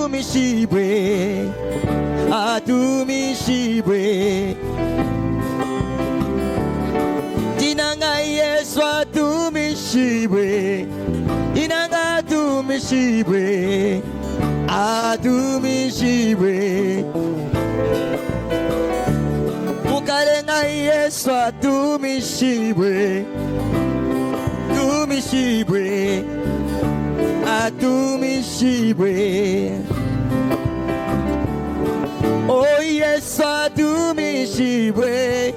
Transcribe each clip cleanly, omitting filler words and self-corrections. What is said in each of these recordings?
atumishibwe, atumishibwe. Inanga Yesu atumishibwe, inanga atumishibwe, atumishibwe. Mukalenga Yesu atumishibwe, atumishibwe, atumishibwe. Oh Yesu atumishibwe,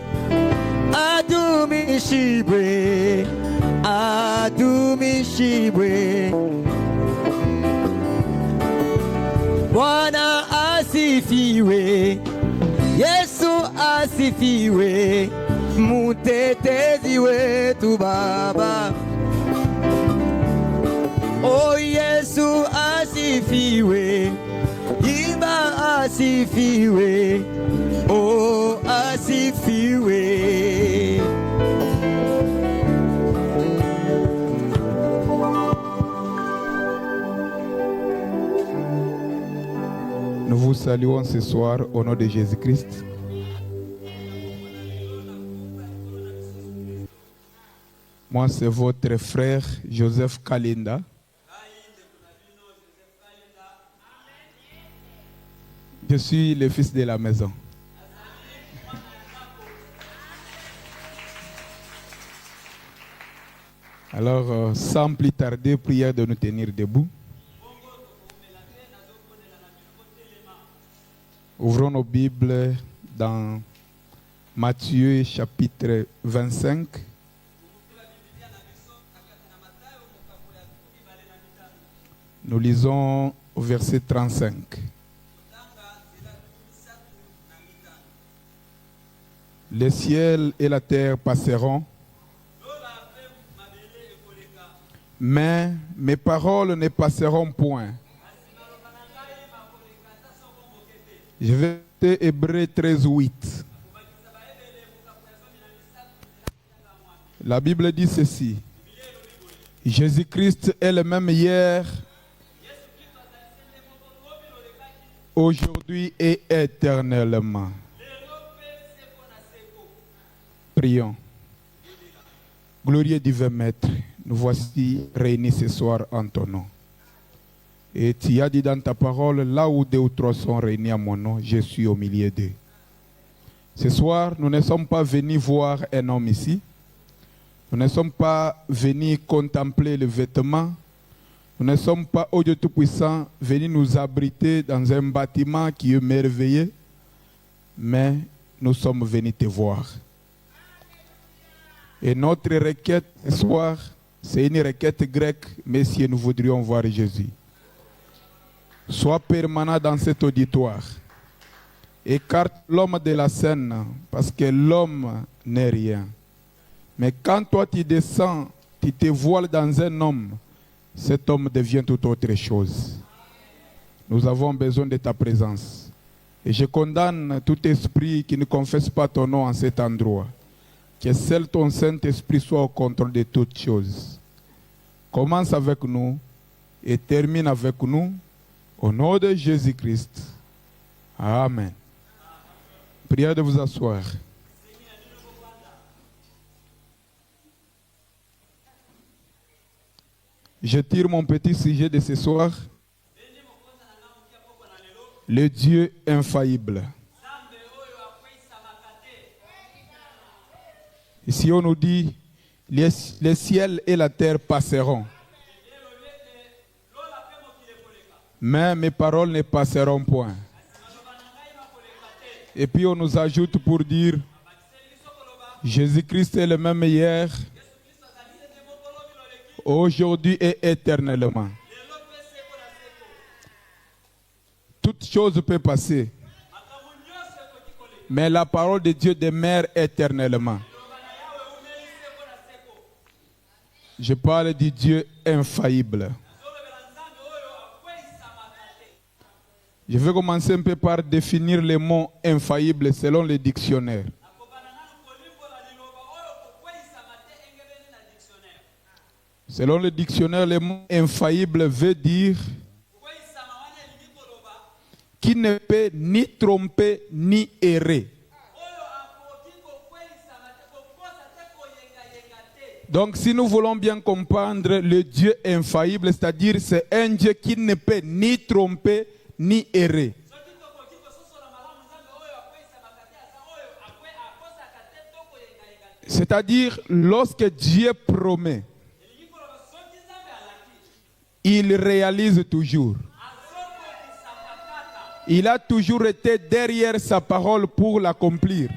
atumishibwe, atumishibwe. Bwana asifiwe, Yesu asifiwe, mutetezi wetu Baba. Oh Yesu asifiwe, imba asifiwe, oh asifiwe. Nous vous saluons ce soir au nom de Jésus-Christ. Moi, c'est votre frère Joseph Kalinda. Je suis le fils de la maison. Alors, sans plus tarder, prière de nous tenir debout. Ouvrons nos Bibles dans Matthieu chapitre 25. Nous lisons au verset 35. Les ciels et la terre passeront, mais mes paroles ne passeront point. Je vais citer Hébreux 13:8. La Bible dit ceci. Jésus-Christ est le même hier, aujourd'hui et éternellement. Prions. Glorieux divin Maître, nous voici réunis ce soir en ton nom. Et tu as dit dans ta parole, là où 2 ou 3 sont réunis à mon nom, je suis au milieu d'eux. Ce soir, nous ne sommes pas venus voir un homme ici. Nous ne sommes pas venus contempler le vêtement. Nous ne sommes pas, ô Dieu Tout-Puissant, venus nous abriter dans un bâtiment qui est merveilleux. Mais nous sommes venus te voir. Et notre requête ce soir, c'est une requête grecque, messieurs, nous voudrions voir Jésus. Sois permanent dans cet auditoire. Écarte l'homme de la scène, parce que l'homme n'est rien. Mais quand toi tu descends, tu te voiles dans un homme, cet homme devient tout autre chose. Nous avons besoin de ta présence. Et je condamne tout esprit qui ne confesse pas ton nom en cet endroit. Que seul ton Saint-Esprit soit au contrôle de toutes choses. Commence avec nous et termine avec nous. Au nom de Jésus-Christ. Amen. Prière de vous asseoir. Je tire mon petit sujet de ce soir. Le Dieu infaillible. Ici on nous dit, les ciels et la terre passeront. Mais mes paroles ne passeront point. Et puis on nous ajoute pour dire, Jésus-Christ est le même hier, aujourd'hui et éternellement. Toute chose peut passer, mais la parole de Dieu demeure éternellement. Je parle du Dieu infaillible. Je vais commencer un peu par définir le mot infaillible selon le dictionnaire. Selon le dictionnaire, le mot infaillible veut dire qui ne peut ni tromper ni errer. Donc si nous voulons bien comprendre le Dieu infaillible, c'est-à-dire c'est un Dieu qui ne peut ni tromper ni errer. C'est-à-dire lorsque Dieu promet, il réalise toujours. Il a toujours été derrière sa parole pour l'accomplir.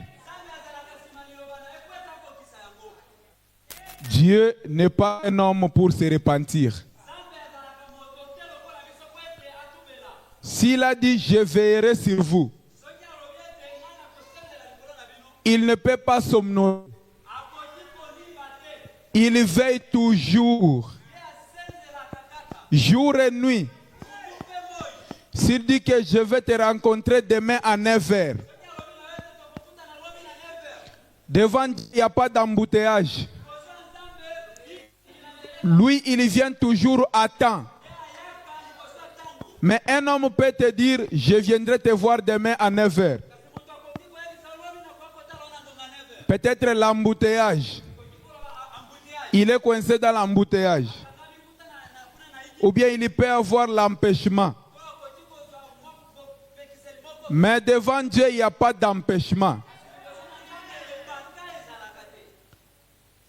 Dieu n'est pas un homme pour se repentir. S'il a dit « je veillerai sur vous », il ne peut pas somnoler. Il veille toujours, jour et nuit. S'il dit que je vais te rencontrer demain à 9h, devant Dieu, il n'y a pas d'embouteillage. Lui, il vient toujours à temps. Mais un homme peut te dire, je viendrai te voir demain à 9h. Peut-être l'embouteillage. Il est coincé dans l'embouteillage. Ou bien il peut avoir l'empêchement. Mais devant Dieu, il n'y a pas d'empêchement.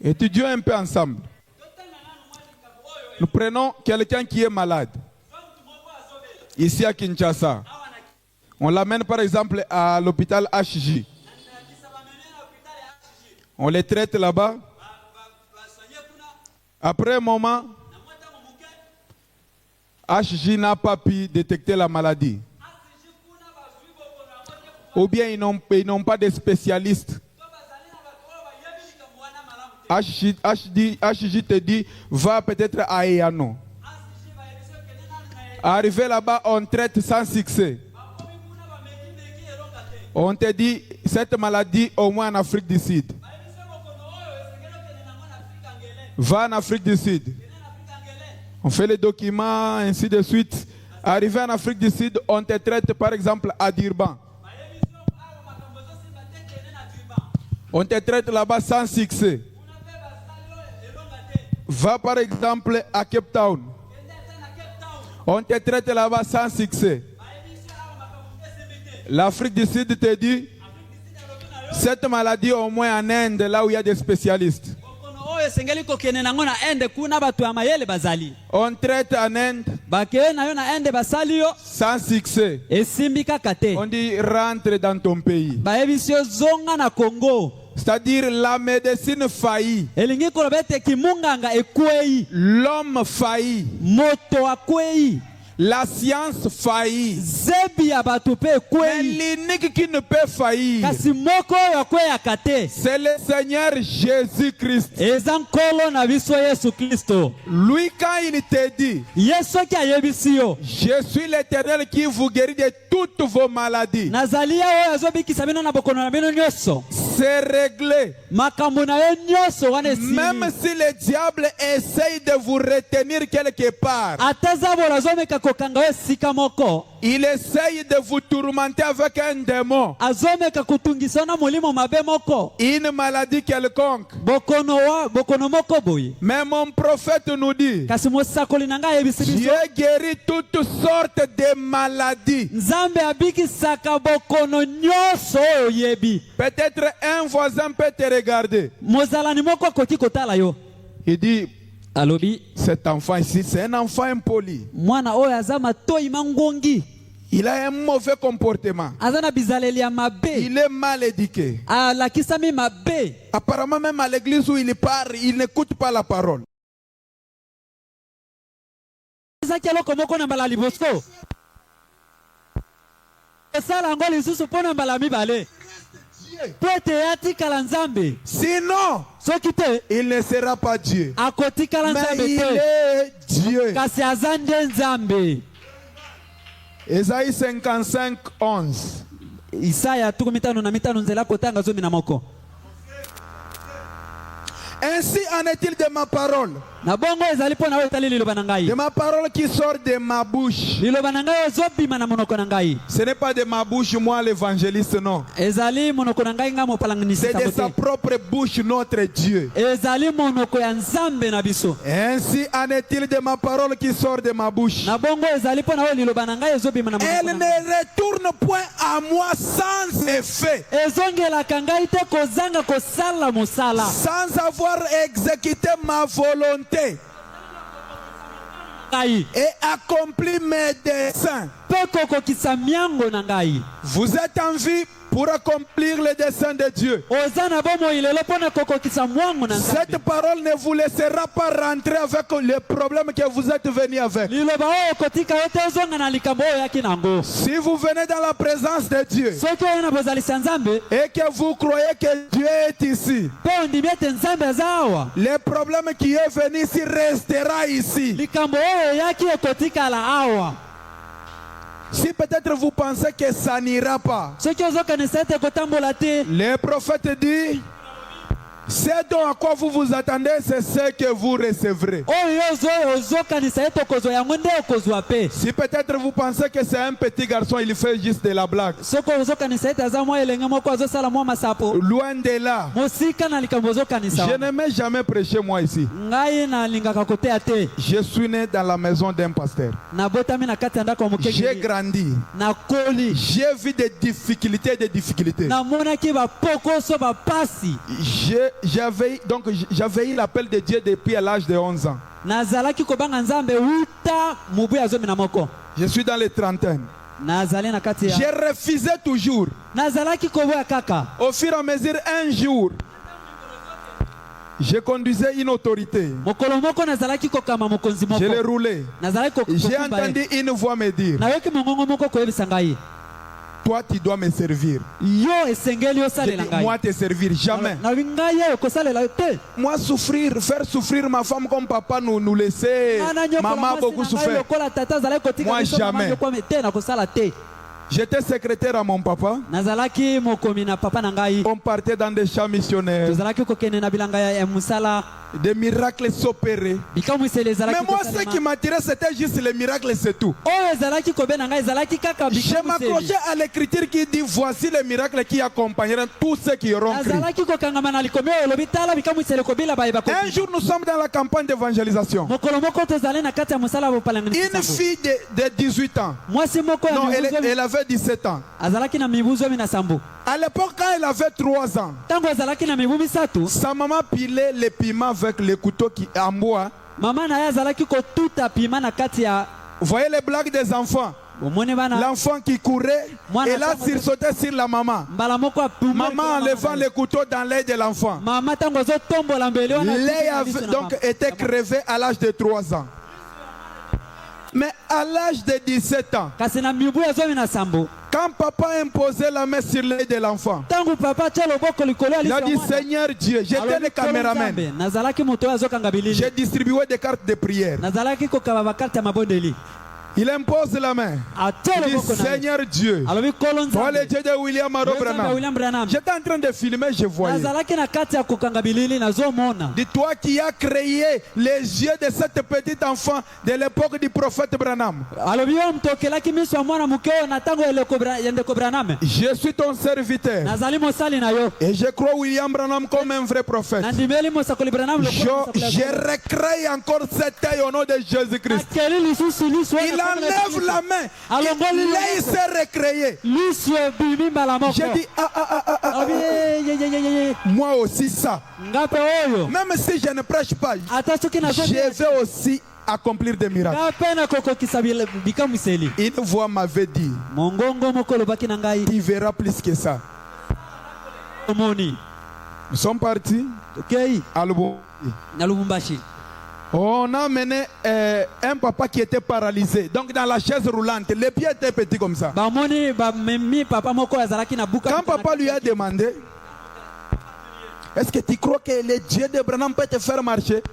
Étudions un peu ensemble. Nous prenons quelqu'un qui est malade. Ici à Kinshasa. On l'amène par exemple à l'hôpital HJ. On les traite là-bas. Après un moment, HJ n'a pas pu détecter la maladie. Ou bien ils n'ont pas de spécialistes. HJ te dit, va peut-être à Eyano. Arrivé là-bas, on traite sans succès. On te dit, cette maladie, au moins en Afrique du Sud. Va en Afrique du Sud. On fait les documents, ainsi de suite. Arrivé en Afrique du Sud, on te traite par exemple à Durban. On te traite là-bas sans succès. Va par exemple à Cape Town. On te traite là-bas sans succès. L'Afrique du Sud te dit, cette maladie au moins en Inde, là où il y a des spécialistes. On traite en Inde sans succès. On dit rentre dans ton pays. C'est-à-dire la médecine faillit. L'homme faillit. La science faillit. Mais l'unique qui ne peut faillir, c'est le Seigneur Jésus-Christ. Lui, quand il te dit, je suis l'Éternel qui vous guérit de toutes vos maladies, c'est réglé. Même si le diable essaye de vous retenir quelque part, il essaye de vous tourmenter avec un démon, une maladie quelconque. Mais mon prophète nous dit, Dieu guérit toutes sortes de maladies. Peut-être un voisin peut te regarder. Il dit, cet enfant ici, c'est un enfant impoli. Il a un mauvais comportement. Il est mal éduqué. Apparemment, même à l'église où il part, il n'écoute pas la parole. Sinon, il ne sera pas Dieu. Mais il est Dieu. Ésaïe 55, 11. Ainsi en est-il de ma parole na bongo ezali pona oyo etali liloba na ngai de ma parole qui sort de ma bouche. liloba na ngai ezobima na monoko na ngai Ce n'est pas de ma bouche, moi l'évangéliste, non. ezali monoko na ngai nga mopalangisi C'est de sa propre bouche, notre Dieu. ezali monoko ya nzambe na biso Ainsi en est-il de ma parole qui sort de ma bouche. na bongo ezali pona oyo liloba na ngai ezobima na monoko Elle na ne ngai retourne point à moi sans effet, ezongelaka ngai te kozanga kosala mosala sans avoir exécuté ma volonté ngai et accompli mes desseins. mpe kokokisa miango na ngai Vous êtes en vie pour accomplir les desseins de Dieu. oza na bomoi lelo mpo na kokokisa mwango na Cette nzambe parole ne vous laissera pas rentrer avec les problèmes que vous êtes venus avec. liloba oyo kotika yo te ozonga na likambo oyo oyaki nango Si vous venez dans la présence de Dieu soki oyo na bozalisi ya nzambe et que vous croyez que Dieu est ici, mpe ondimi ete nzambe aza awa le problème qui est venu ici restera ici. likambo oyo oyaki ekotikala awa Si peut-être vous pensez que ça n'ira pas, soki ozokanisa ete ekotambola te le prophète dit, c'est donc à quoi vous vous attendez, c'est ce que vous recevrez. oyo ozokanisa ete okozwa yango nde okozwa pe Si peut-être vous pensez que c'est un petit garçon, il fait juste de la blague. soki ozokanisa ete aza mwa elenge moko azosala mwa masapo Loin de là. mosika na likambo ozokanisa Je n'aimais jamais prêcher moi ici. ngai nalingaka koteya te Je suis né dans la maison d'un pasteur. nabotami na kati ya ndako ya J'ai mokengeli grandi. nakoli J'ai vu des difficultés. namonaki bapokoso bapasi J'avais eu l'appel de Dieu depuis l'âge de 11 ans. nazalaki kobanga nzambe wuta mobu ya 11 Je suis dans les trentaines. nazali na kati ya Je refusais toujours. nazalaki koboya kaka Au fur et à mesure, un jour, je conduisais une autorité. mokolo moko nazalaki kokama mokonzi Je l'ai moko roulé. nazalaki J'ai kokumba ye. entendu une voix me dire, nayoki mongongo moko koyebisa ngai toi tu dois me servir. yo esengeli J'ai osalela dit, ngai moi te servir, jamais. nalobi ngai ye kosalela yo te Moi faire souffrir ma femme comme papa nous laisser. Ngana nyokola Maman a mwasi beaucoup na ngai souffert. lokola tata azalaki kotika Moi, biso mama jamais. nyokwame te na kosala te J'étais secrétaire à mon papa. nazalaki mokomi na papa na ngai On partait dans des champs missionnaires. tozalaki kokende na bilanga ya mosala Des miracles s'opéraient. bikamwiseli ezalaki Mais moi, ce qui kosalema. m'attirait, c'était juste les miracles, c'est tout. oyo ezalaki kobena ngai ezalaki kaka Je m'accrochais bikamwiseli à l'écriture qui dit voici les miracles qui accompagneront tous ceux qui auront cru. nazalaki kokangama na likomi oyo olobi tala bikamwiseli kobila bayeba Un jour, nous sommes dans la campagne d'évangélisation. mokolo moko tozali na kati ya mosala ya bopalangani Une fille de 18 ans. mwasi moko ya Non, mibu elle avait 17 ans. azalaki na mibu 17. À l'époque, quand elle avait 3 ans, ntango azalaki na mibu 3 sa maman pilait les piments avec les couteaux en bois. mama na ye azalaki kotuta pima na kati ya Vous voyez les blagues des enfants. omoni bana L'enfant qui courait, Mwana elle a tango- sursauté sur la maman. mbala moko apuma Maman enlevant les couteaux dans l'œil de l'enfant. mama ntango azotombola mbeli wana L'œil atiki na miso avait na donc mama. été crevé à l'âge de 3 ans. Mais à l'âge de 17 ans, kasi na mibu ya 17 quand papa imposait la main sur l'œil de l'enfant, ntango papa atia loboko likolo ya il a liso dit ya mwana, Seigneur Dieu, j'étais alobi, le "Nkolo caméraman. Nzambe, nazalaki moto oyo azokanga bilili J'ai distribué des cartes de prière. nazalaki kokaba bakarte ya mabondeli Il impose la main. atia Il dit loboko na ye. Seigneur Dieu. alobi nkolo Voilà le nzambe Dieu de William Yo Aro Nzambe ya Branham. William Branham J'étais en train de filmer, je voyais. nazalaki na kati ya kokanga bilili nazomona Dis toi qui as créé les yeux de cette petite enfant de l'époque du prophète Branham. alobi yo moto okelaki miso ya mwana moke oyo na ntango ya ndeko braname Je suis ton serviteur. nazali mosali na yo Et je crois William Branham comme un vrai prophète. nandimeli mosakoli braname Je recrée encore cet œil au nom de Jésus-Christ. akeli lisusu liso Il enlève la main. alongoli L'œil s'est recréé. liso ebimi mbala moko J'ai dit, alobi yeyeyeyeye moi aussi ça. ngape oyo Même si je ne prêche pas, ata soki je vais aussi accomplir des miracles. ngape na kokokisa bikamwiseli Une voix m'avait dit, mongongo moko olobaki na ngai tu verras plus que ça. omoni Nous sommes partis tokei à Lubumbashi. na lubumbashi On a amené un papa qui était paralysé. Donc dans la chaise roulante, les pieds étaient petits comme ça. bamoni bamemi papa moko oyo azalaki na buka Quand papa lui a demandé, est-ce que tu crois que le Dieu de Branham peut te faire marcher?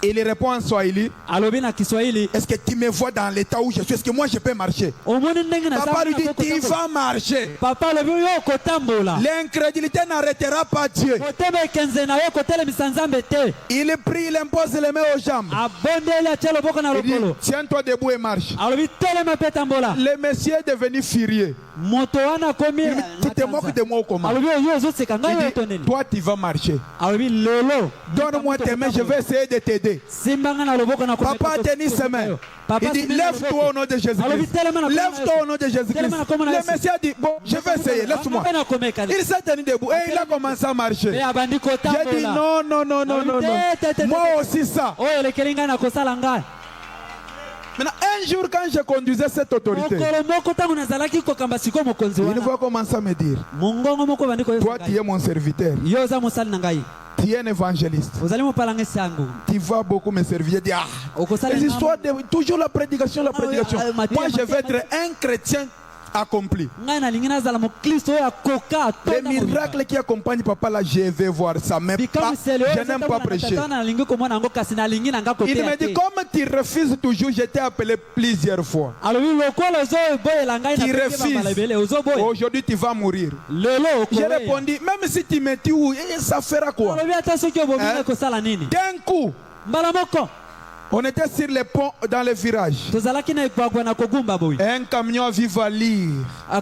Il répond en Swahili. alobi na Kiswahili, Est-ce que tu me vois dans l'état où je suis? Est-ce que moi je peux marcher? omoni ndenge na Papa lui dit, tu vas marcher. papa alobi yo kotambola L'incrédulité n'arrêtera pas Dieu. motema ekenze na yo kotelemisa Nzambe te. Il prie, il impose les mains aux jambes. Abondeli atie loboko na Il dit, lokolo, tiens-toi debout et marche. alobi telema mpe tambola. Le monsieur est devenu furieux. Moto wana akomi Il dit, tu te moques de moi ou comment? alobi yo ozoseka ngai Il oyo dit, toneli. toi tu vas marcher. alobi lelo Donne-moi tes mains, je vais essayer de t'aider. simbanga na loboko na Papa a tenu ses mains. Il dit, lève-toi au nom de Jésus-Christ. Lève-toi au nom de Jésus-Christ. Le monsieur a dit, bon, je vais essayer, laisse-moi. Il s'est tenu debout et il a commencé à marcher. J'ai dit, non, non, non, non, non, non. Moi aussi ça. oyo elekeli ngai na kosala ngai. Maintenant, un jour, quand je conduisais cette autorité, mokolo moko ntango nazalaki kokamba sikoyo mokonzi une wana, fois commencé à me dire, mongongo moko bandi toi koyoka tu es mon serviteur, yo oza mosali na ngai, tu es un évangéliste, ozali mopalangisi yangu, tu vas beaucoup me servir. Je dis, ah, okosala les histoires de toujours la prédication, la prédication. Matthieu, Moi, je veux Matthieu, être un chrétien accompli. ngai nalingi nazala mokristo oyo akoka Les miracles qui accompagnent papa là, je vais voir ça, mais pas, je n'aime pas prêcher. nalingi komona yango kasi nalingi na nga Il me koteya dit, te. comme tu refuses toujours, je t'ai appelé plusieurs fois. alobi lokola ozoboyela ngai Qui na refuse. ebele ozoboya Aujourd'hui, tu vas mourir. lelo J'ai okoweya. répondu, même si tu me tues, ça fera quoi? alobi ata soki obomi Hein? ngai kosala nini. D'un coup, mbala moko on était sur les ponts dans les virages. tozalaki na egbagwa na kogumba boye, Un camion a vu valir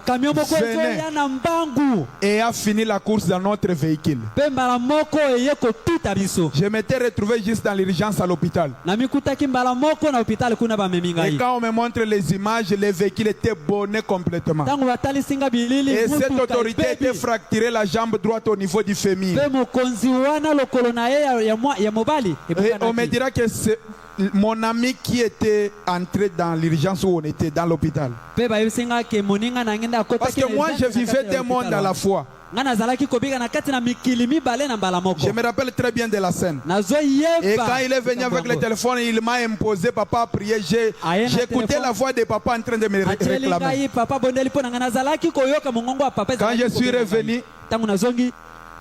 camion moko Venez. ezoya na mbangu et a fini la course dans notre véhicule. mpe mbala moko eye kotuta biso. Je m'étais retrouvé juste dans l'urgence à l'hôpital. namikutaki mbala moko na hôpital kuna bamemi Et ngai. quand on me montre les images, les véhicules étaient bonnés complètement. ntango batalisi nga bilili Et cette mutuka autorité était ebebi. fracturée la jambe droite au niveau du fémur. mpe mokonzi wana lokolo na ye ya mobali Et on me ebukanaki. dira que c'est mon ami qui était entré dans l'urgence où on était, dans l'hôpital. mpe bayebisi nga ke moninga na nge nde Parce akotaki que na moi, urgence je na kati vivais ya des mondes hôpital à la wana. fois. nga nazalaki kobika na kati na mikili mibale na mbala moko. Je me rappelle très bien de la scène. Et nazoyeba quand il est venu avec le téléphone, il m'a imposé, papa a prié. J'écoutais la voix de papa en train de me atieli réclamer. ngai papa bondeli mpo na ngai nazalaki koyoka mongongo ya papa Quand je suis revenu, ntango nazongi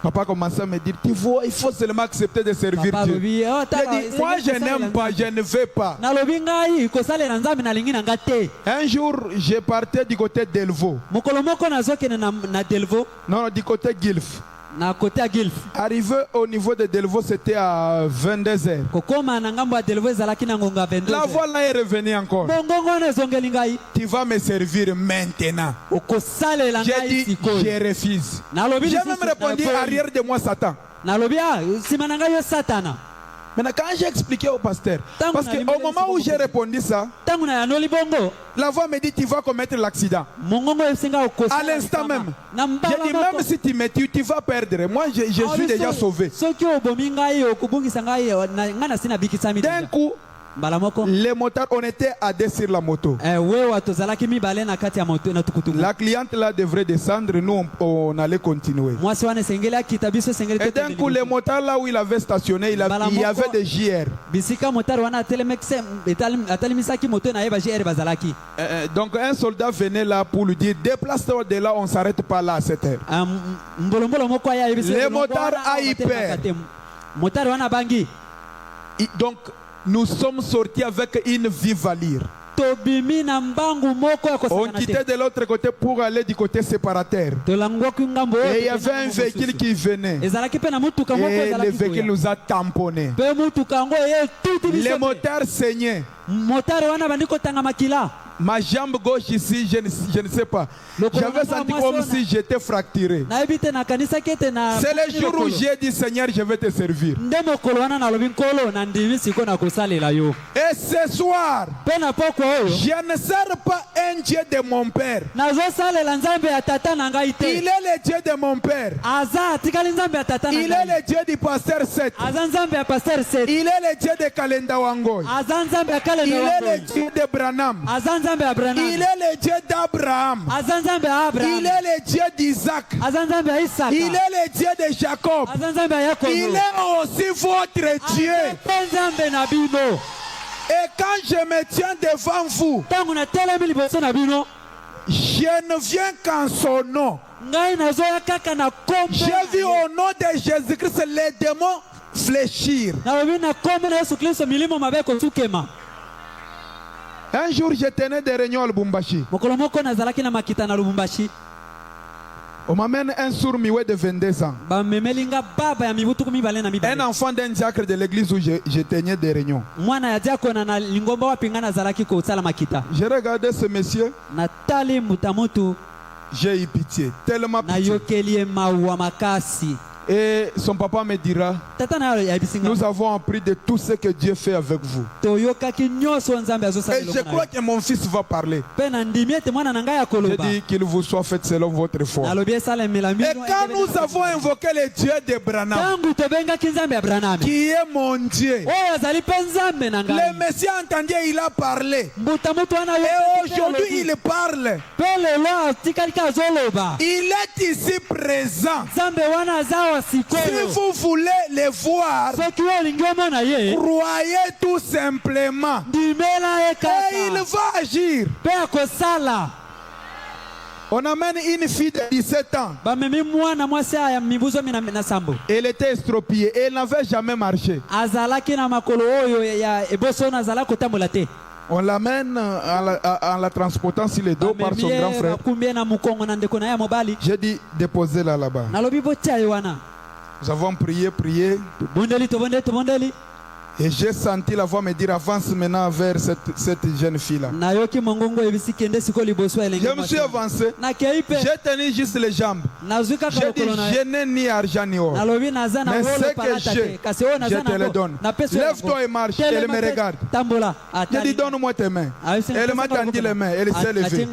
papa commençait à me dire, tu vois, il faut seulement accepter de servir papa Dieu. alobi "Oh, J'ai tala, dit, moi je n'aime pas, je ne veux pas. nalobi ngai kosalela nzambe nalingi na nga te. Un jour, je partais du côté d'Elvo. mokolo moko nazokende na delvo Non, du côté Gilf. na kote ya gilf. Arrivé au niveau de Delvo, c'était à 22h. kokóma na ngambo ya delvo ezalaki na ngonga 22. La voix là est revenue encore. mongongo wana ezongeli ngai Tu vas me servir maintenant. okosalela J'ai ngai dit, sikoyo. je refuse. nalobi J'ai lisusu même répondu, naboyi. arrière de moi, Satan. nalobi nsima na ngai yo satana. Maintenant, quand j'ai expliqué au pasteur, Tango parce na qu'au limele moment où lisusu j'ai répondu ça, ntango na yanoli bongo la voix me dit, tu vas commettre l'accident. mongongo ebisi ngai okosala À l'instant lisama. même. na J'ai mbala dit, moko. même si tu me tues, tu vas perdre. Moi, je suis Alobi, déjà so- sauvé. soki obomi ngai okobungisa ngai ngai nasi nabikisami D'un deja. coup, mbala moko les motards, on était à deux sur la moto. wewa tozalaki mibale na kati ya moto na tukutuku. La cliente là devrait descendre, nous on allait continuer. mwasi wana esengeli akita biso esengeli Et d'un coup, les motards là où il avait stationné, il y avait des JR. bisika motari wana atelemekise atalemisaki moto na ye bagr bazalaki. Donc un soldat venait là pour lui dire, déplace-toi de là, on ne s'arrête pas là à cette heure. mbolombolo moko aya yebisi Les elongo motards wana a eu batemaka peur. te. motari wana bangi Donc nous sommes sortis avec une vive allure. tobimi na mbangu moko ya On kosangana quittait te. de l'autre côté pour aller du côté séparateur. tolangwaki ngambo oyo Et il y tokenda avait un ngambo véhicule mosusu. qui venait. ezalaki mpe na mutuka moko Et le ezalaki véhicule koya. nous a tamponnés. mpe mutuka yango eye tuti biso Les te. moteurs saignaient. motari wana bandi kotanga makila. Ma jambe gauche ici, je ne sais pas. J'avais senti comme si j'étais fracturé. nayebi te nakanisaki ete na C'est le jour où j'ai dit, Seigneur, je vais te servir. nde mokolo wana nalobi nkolo na ndimi siko na kosalela yo. Et ce soir, mpe na pokwa oyo je ne sers pas un Dieu de mon père. nazosalela nzambe ya tata na ngai Il te. est le Dieu de mon père. aza atikali nzambe ya tata na Il est ngai. le Dieu du pasteur 7. aza nzambe ya paster set. Il est le Dieu de Kalenda Wangoy. aza nzambe ya Il kalenda est le wangoi. Dieu de Branham. aza nzambe ya branam. Il est le Dieu d'Abraham. aza nzambe ya Il abraham. est le Dieu d'Isaac. aza nzambe ya isaka. Il est le Dieu de Jacob. aza nzambe ya yakobo. Il est aussi votre Dieu. aza mpe nzambe na bino. Et quand je me tiens devant vous, ntango natelemi liboso na bino je ne viens qu'en son nom. ngai nazoya kaka na kombo J'ai vu au nom de Jésus-Christ les démons fléchir. nalobi nakomi na yesu kristo milimo mabe kosukema. Un jour, je tenais des réunions à Lubumbashi. mokolo moko nazalaki na makita na lubumbashi. On m'amène un sourd mioué de 22 ans. bamemelinga baba ya mibutuku mibale na Un mibale. enfant d'un diacre de l'église où je tenais des réunions. mwana ya diakona na lingomba wapinga nazalaki kosala makita. J'ai regardé ce monsieur, natali mutamutu j'ai eu pitié, tellement pitié. nayokeli ye mawa makasi. Et son papa me dira, tata na yabisinga nous avons appris de tout ce que Dieu fait avec vous. toyokaki nyonso nzambe Et azosala je crois que mon fils va parler. mpe na ndimi ete mwana na ngai Je akoloba. dis qu'il vous soit fait selon votre foi. nalobi esalemela Et quand nous avons invoqué le Dieu de Branham, tangu tobengaki nzambe ya braname qui est mon Dieu, oyo azali mpe nzambe na le ngai, Messie entendu, il a parlé. mbutamutu wana Et aujourd'hui, il parle. mpe lelo atikalika azoloba. Il est ici présent. nzambe wana aza wa Si sikoyo. vous voulez le voir, soki oyo olingi omona ye croyez tout simplement. ndimela ye Et il kaka va agir. mpe akosala. On amène une fille de 17 ans. bamemi mwana mwasi aya mibu 17. Elle était estropiée et elle n'avait jamais marché. azalaki na makolo oyo ya eboso oyo azalaki kotambola te. On l'amène en la transportant sur le dos par son grand frère. bakumbi ye na mokongo na ndeko na ye ya mobali. J'ai dit, déposez-la là-bas. nalobi botia ye wana. Nous avons prié. tobondeli. Et j'ai senti la voix me dire, avance maintenant vers cette jeune fille-là. nayoki mongongo ebisi kende siko liboso ya elenge Je me suis avancé. nakei mpe J'ai tenu juste les jambes. nazwi kaka J'ai dit, lokolo na ye. je n'ai ni argent ni or. nalobi naza na Mais wolo ce que palata j'ai, te kasi oyo je naza te le nango donne. napesi yo Lève-toi yango. et marche. Telema Elle me te, regarde. tambola. J'ai dit, donne-moi tes mains. Elle m'a tendu les mains. Elle s'est levée.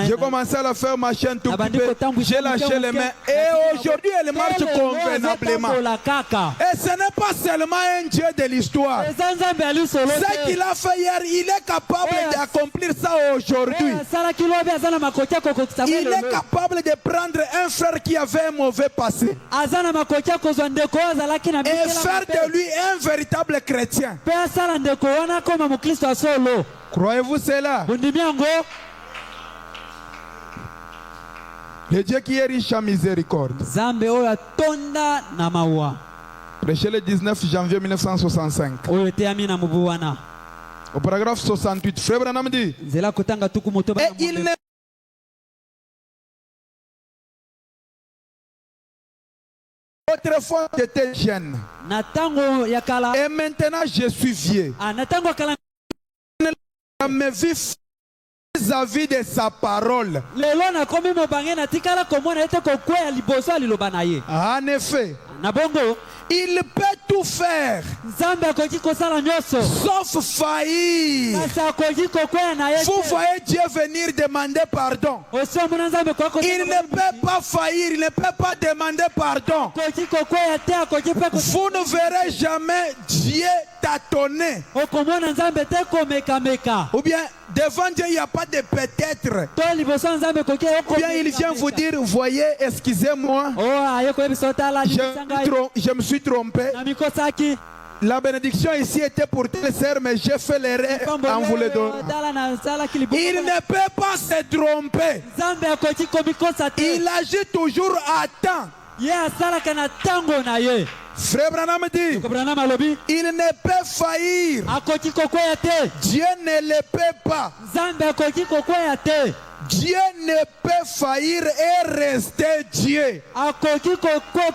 J'ai commencé à la faire marcher un tout petit peu. J'ai lâché les mains. Et aujourd'hui, elle marche convenablement. Et ce n'est pas seulement un Dieu de l'histoire. eza nzambe ali solo Ce qu'il a fait hier, il est capable d'accomplir ça aujourd'hui. asalaki lobi aza na makoki akokokisa Il est capable de prendre un frère qui avait un mauvais passé aza na makoki akozwa ndeko oyo azalaki na et faire de lui un véritable chrétien. mpe asala ndeko wana akoma mokristo ya solo. Croyez-vous cela? bondimi yango. Le Dieu qui est riche en miséricorde. nzambe oyo atonda na mawa Prêché le 19 janvier 1965. oyo eteyami na mobu wana. Au paragraphe 68, Frère Branham dit, nzela kotanga tuku moto et il ne autrefois j'étais jeune na ntango ya kala et maintenant je suis vieux. na ntango ya kala Me vis vis-à-vis de sa parole. lelo nakomi mobange natikala komona ete kokweya liboso ya liloba na ye. En effet, na bongo il peut tout faire nzambe akoki kosala nyonso sauf faillir. kasi akoki kokweya na ye Vous te. voyez Dieu venir demander pardon. osi omona nzambe Il ne peut pas faillir, il ne peut pas demander pardon. akoki kokweya te akoki mpe Vous ne verrez jamais Dieu tâtonner. okomona nzambe te komekameka Ou bien devant Dieu il n'y a pas de peut-être. to liboso ya nzambe koki Ou bien il vient vous dire, voyez, excusez-moi, aye koyebisa otala libisa ngai je me suis trompé. na mikosaki La bénédiction ici était pour telle sœur, mais j'ai fait l'erreur en vous le donnant. otala nasalaki liboso Il ne peut pas se tromper. nzambe akoki komikosa te. Il agit toujours à temps. ye asalaka na ntango na ye. Frère Branham dit, Branham alobi il ne peut faillir. akoki kokweya te. Dieu ne le peut pas. nzambe akoki kokweya te. Dieu ne peut faillir et rester Dieu. akoki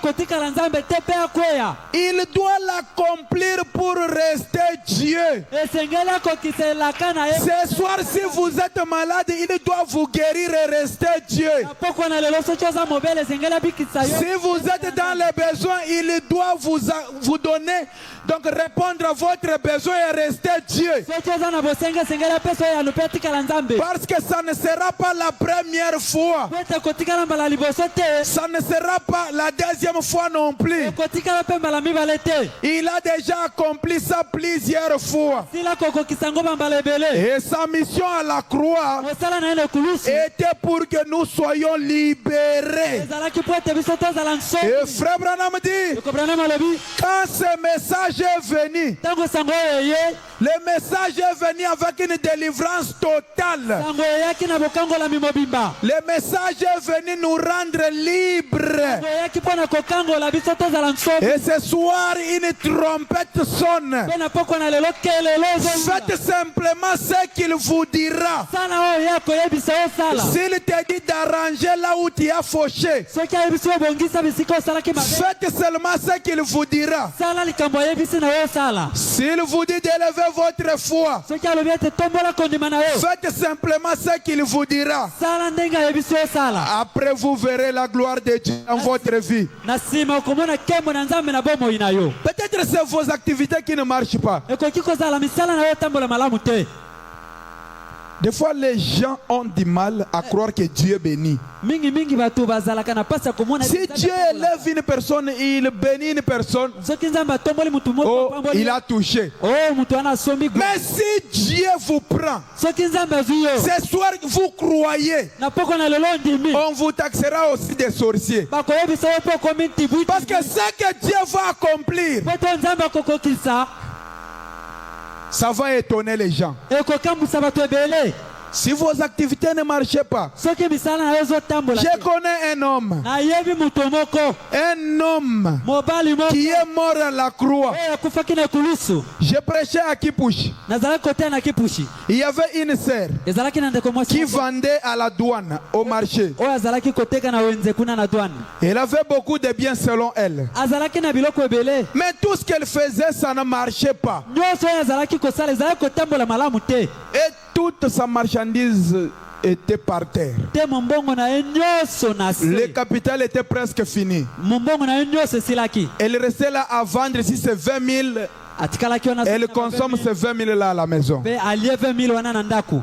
kotikala nzambe te mpe akweya. Il doit l'accomplir pour rester Dieu. esengeli akokiselaka na ye. Ce soir, si vous êtes malade, il doit vous guérir et rester Dieu. poko na lelo soki oza mobele esengeli abikisa yo. Si vous êtes dans les besoins, il doit vous donner, donc répondre à votre besoin et rester Dieu. soki oza na bosenge esengeli apesa oyo anu mpe atikala nzambe. Parce que ça ne sera pas la première fois. po ete kotikala mbala liboso te. Ça ne sera pas la deuxième fois non plus. kotikala mpe mbala mibale te. Il a déjà accompli ça plusieurs fois. sila kokokisa ngo bambala ebele. Et sa mission à la croix mosala na ye na ekulusu était pour que nous soyons libérés. ezalaki po ete biso tozala nsomi. Et Frère Branham dit, Branham alobi quand ce message est venu, ntango sango oyo eye Le message est venu avec une délivrance totale. sango eyaki na bokangola mimobimba Le message est venu nous rendre libres. sango eyaki mpo na kokangola biso tozala nsomi Et ce soir, une trompette sonne. mpe na poko na lelo kelelo ezonga Faites simplement ce qu'il vous dira. sala oyo ya koyebisa osala S'il te dit d'arranger là où tu as fauché, soki ayebisi obongisa bisika osalaki mabe faites seulement ce qu'il vous dira. sala likambo ayebisi na yo osala S'il vous dit d'élever votre foi, soki alobi ete tombola kondima na yo faites simplement ce qu'il vous dira. sala ndenge ayebisi osala Après, vous verrez la gloire de Dieu dans votre vie. na nsima okomona nkembo na nzambe na bomoi na yo Peut-être c'est vos activités qui ne marchent pas. ekoki kozala misala na yo etambola malamu te Des fois, les gens ont du mal à croire que Dieu bénit. mingi bato bazalaka na pasi ya komona Si Dieu élève une personne, il bénit une personne, soki nzambe atomboli mutu moko oh, apamboli il a touché. mutu wana asombi Mais si Dieu vous prend, soki nzambe azwi yo ce soir vous croyez, na poko na lelo ndimi on vous taxera aussi des sorciers. bakoyebisa yo mpe okomi ntibwi Parce que ce que Dieu va accomplir, mpo to nzambe akokokisa ça va étonner les gens. ekokambwisa bato ebele Si vos activités ne marchent pas, soki misala na yo ezotambola je connais un homme nayebi mutu moko mobali moko qui est mort à la croix. oyo akufaki na ekulusu Je prêchais à Kipushi. nazalaki kotea na kipushi Il y avait une sœur ezalaki na ndeko mwasi qui moko vendait à la douane, au marché. oyo azalaki koteka na wenze kuna na douane Elle avait beaucoup de biens selon elle. azalaki na biloko ebele Mais tout ce qu'elle faisait, ça ne marchait pas. nyonso oyo azalaki kosala ezalaki kotambola malamu te Et toute sa marchandise était par terre. te mombongo na ye nyonso na Le se capital était presque fini. mombongo na ye nyonso esilaki Elle restait là à vendre. Si c'est 20 000, atikalaki wana elle consomme ces 20 000 là à la maison. mpe alie 20 000 wana na ndako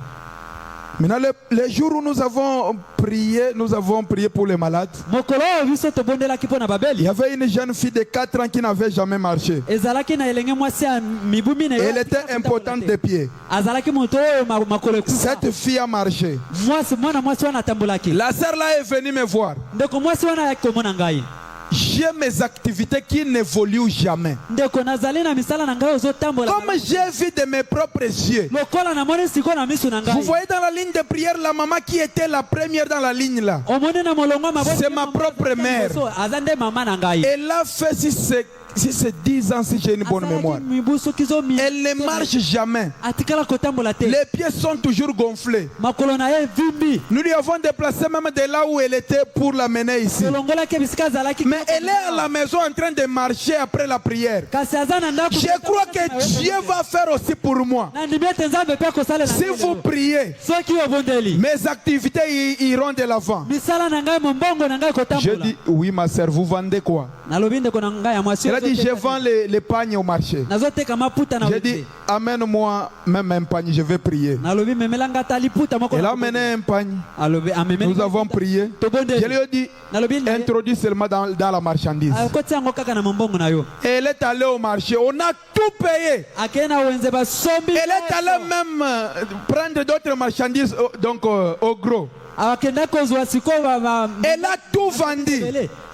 Maintenant, les jours où nous avons prié pour les malades, mokolo oyo biso tobondelaki mpo na il babeli y avait une jeune fille de 4 ans qui n'avait jamais marché. ezalaki na elenge mwasi ya mibu mine Elle était impotente de pied. azalaki moto oyo makolo ekufa Cette fille a marché. mwana mwasi wana atambolaki La sœur là est venue me voir. ndeko mwasi wana ayaki komona ngai J'ai mes activités qui n'évoluent jamais. ndeko nazali na misala na ngai ozotambola Comme j'ai vu de mes propres yeux. lokola namoni sikoyo na miso na Vous ngai voyez dans la ligne de prière la maman qui était la première dans la ligne là. omoni na molongo maboko C'est ma propre mère. aza nde mama na ngai Elle a fait si c'est 10 ans si j'ai une bonne mémoire. mibu soki zomi Elle ne marche jamais. atikala kotambola te Les pieds sont toujours gonflés. makolo na ye vimbi Nous lui avons déplacé même de là où elle était pour l'amener ici. elongolaki bisika azalaki Mais elle est à la maison en train de marcher après la prière. kasi aza na ndako Je crois que Dieu va faire aussi pour moi. na ndimi ete nzambe mpe akosalela Si vous priez, soki obondeli mes activités iront de l'avant. misala na ngai mombongo na ngai Je kotambola dis, oui ma soeur, vous vendez quoi? nalobi ndeko na ngai ya mwasi Elle a dit, je vends les pagnes au marché. nazoteka maputa na J'ai dit, amène-moi même un panier, je vais prier. nalobi memelanga ata liputa moko Elle a amené un panier. alobi amemeli Nous avons prié. Je tobondeli lui ai dit, nalobi introduis seulement dans la marchandise. akoti yango kaka na mombongo na yo Elle est allée au marché, on a tout payé. akei na wenze basombi Elle est allée même prendre d'autres marchandises donc au gros. akenda kozwa sikoyo Elle a tout vendu.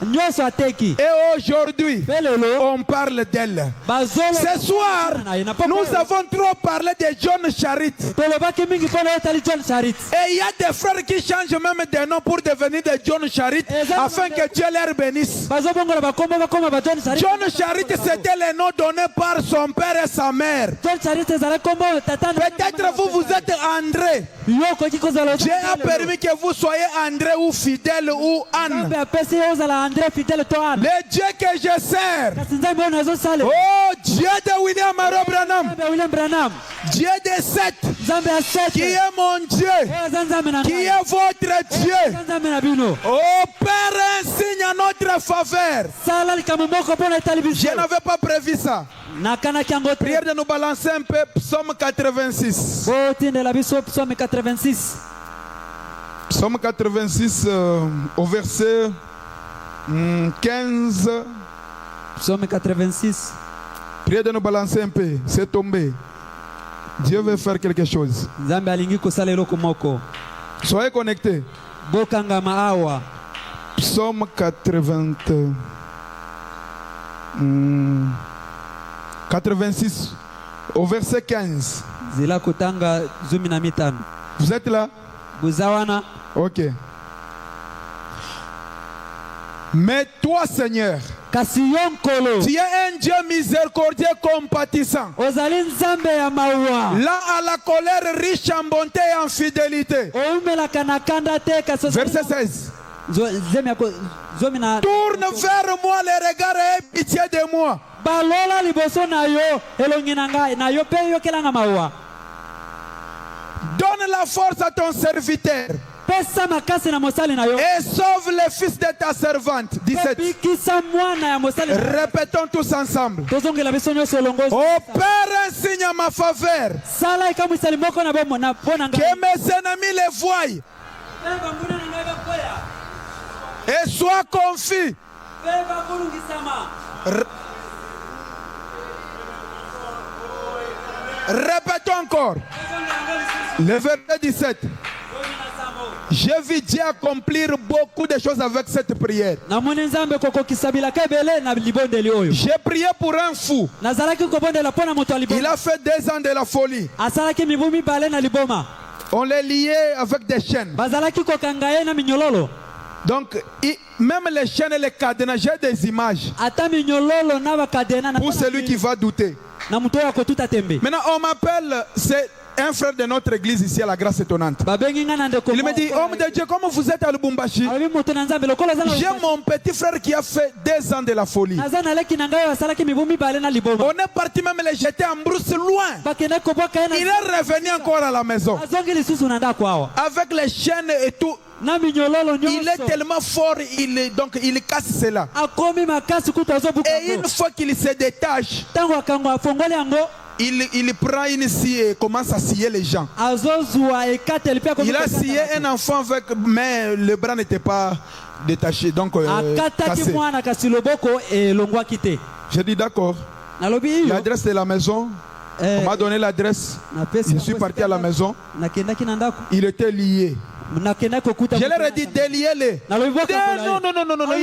nyonso ateki Et aujourd'hui, mpe lelo on parle d'elle. bazolo Ce soir, nous avons trop parlé de John Charit. tolobaki mingi mpo na etali John Charit Et il y a des frères qui changent même de nom pour devenir de John Charit afin que Dieu leur bénisse. bazobongola bakombo bakoma ba John Charit John Charit, c'était le nom donné par son père et sa mère. John Charit ezala kombo tata na Peut-être vous êtes André. yo okoki kozala Dieu a permis que vous soyez André ou fidèle ou Anne. nzambe apesi yo ozala André fidèle to ana Le Dieu que je sers. kasi nzambe oyo nazosala Oh, Dieu de William Aro Branham. nzambe ya William Branham Dieu de Seth. nzambe ya Seth Qui est mon Dieu. oyo aza nzambe na Qui ngai est votre Dieu. aza nzambe na bino Oh, Père, un signe à notre faveur. sala likambo moko mpo na etali biso Je n'avais pas prévu ça. nakanaki yango te Prière de nous balancer un peu. Psaume 86. botindela biso psaume 86 Psaume 86 au verset 15. psaume 86 Prière de nous balancer un peu. C'est tombé. Dieu veut faire quelque chose. nzambe alingi kosala eloko moko Soyez connectés. bokangama awa Psaume 86 au verset 15. zila kutanga 15. Vous êtes là? Buzawana. Ok. Mais toi, Seigneur, kasi yonkolo tu es un Dieu miséricordieux compatissant. ozali nzambe ya mawa Là à la colère riche en bonté et en fidélité. oumelaka na kanda te kasi Verset 16. Tourne vers moi les regards et aie pitié de moi. balola liboso na yo elongi na ngai na yo pe yokelanga mawa. Donne la force à ton serviteur pesa makasi na mosali na yo et sauve le fils de ta servante. 17. bikisa mwana ya mosali na yo. Répétons tous ensemble. tozongela biso nyonso elongo Opère un signe à ma faveur, sala ekamwisali moko na bomo na pona ngai que mes ennemis les voient Beba mbuna na ngai bakoya et soient confus. beba kulungisama. Répétons encore. Le verset 17. J'ai vu Dieu accomplir beaucoup de choses avec cette prière. namoni nzambe kokokisabila ebele na libondeli oyo J'ai prié pour un fou. nazalaki kobondela mpo na moto ya Il liboma a fait 2 ans de la folie. asalaki mibu mibale na liboma On les liait avec des chaînes. bazalaki kokanga ye na minyololo Donc, même les chaînes et les cadenas, j'ai des images ata minyololo na bakadena na pour celui qui va douter. na moto oyo akotuta tembe Maintenant, on m'appelle, c'est un frère de notre église ici à la Grâce Étonnante. babengi nga na ndeko Il me dit, homme de Dieu, comment vous êtes à Lubumbashi? alobi moto na nzambe lokola aza na J'ai mon petit frère qui a fait 2 ans de la folie. naza na leki na ngai oyo asalaki mibu mibale na liboma On est parti même les jeter en brousse loin. bakende kobwaka ye Il na est revenu encore à la maison. azongi lisusu na ndako awa Avec les chaînes et tout. na minyololo Il est nyonso tellement fort, donc il casse cela. akomi makasi kutu azobuka Et une fois qu'il se détache, ntango akango afongoli yango il prend une scie et commence à scier les gens. azozwa ekateli mpe Il a scié un enfant avec, mais le bras n'était pas détaché, donc akataki cassé. mwana kasi loboko elongwaki te J'ai dit d'accord. nalobi iyo L'adresse de la maison, on m'a donné l'adresse. napesi Je suis parti à la maison. nakendaki na ndako Il était lié. nakendaki kokuta Je leur ai dit déliez-les. nalobi Non, non, non, non, non, non.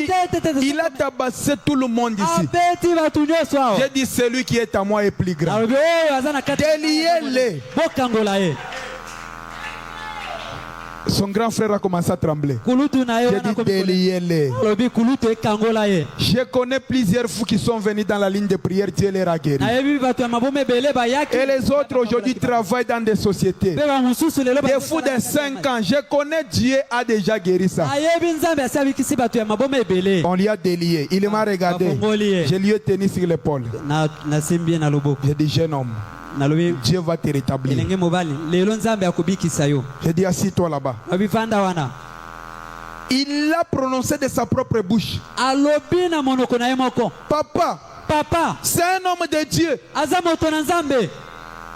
Il a tabassé tout le monde ici. abeti bato nyonso awa J'ai dit celui qui est à moi est plus grand. nalobi oyo aza na kati Déliez-les. bokangola ye Son grand frère a commencé à trembler. kulutu na ye J'ai wana dit komi déliez-les. alobi kulutu ekangola ye Je connais plusieurs fous qui sont venus dans la ligne de prière. Dieu les a guéris. nayebi bato ya mabomo ebele bayaki Et les autres aujourd'hui travaillent dans des sociétés. mpe bamosusu lelo Des fous de 5 ans. Je connais Dieu a déjà guéri ça. ayebi nzambe asi abikisi bato ya mabomo ebele On lui a délié. Il m'a regardé. bafongoli ye Je lui ai tenu sur l'épaule. nasimbi ye na loboko J'ai dit jeune homme, nalobi Dieu va te rétablir. elenge mobali lelo nzambe akobikisa yo J'ai dit assis-toi là-bas. lobi vanda wana Il l'a prononcé de sa propre bouche. alobi na monoko na ye moko Papa, papa c'est un homme de Dieu. aza moto na nzambe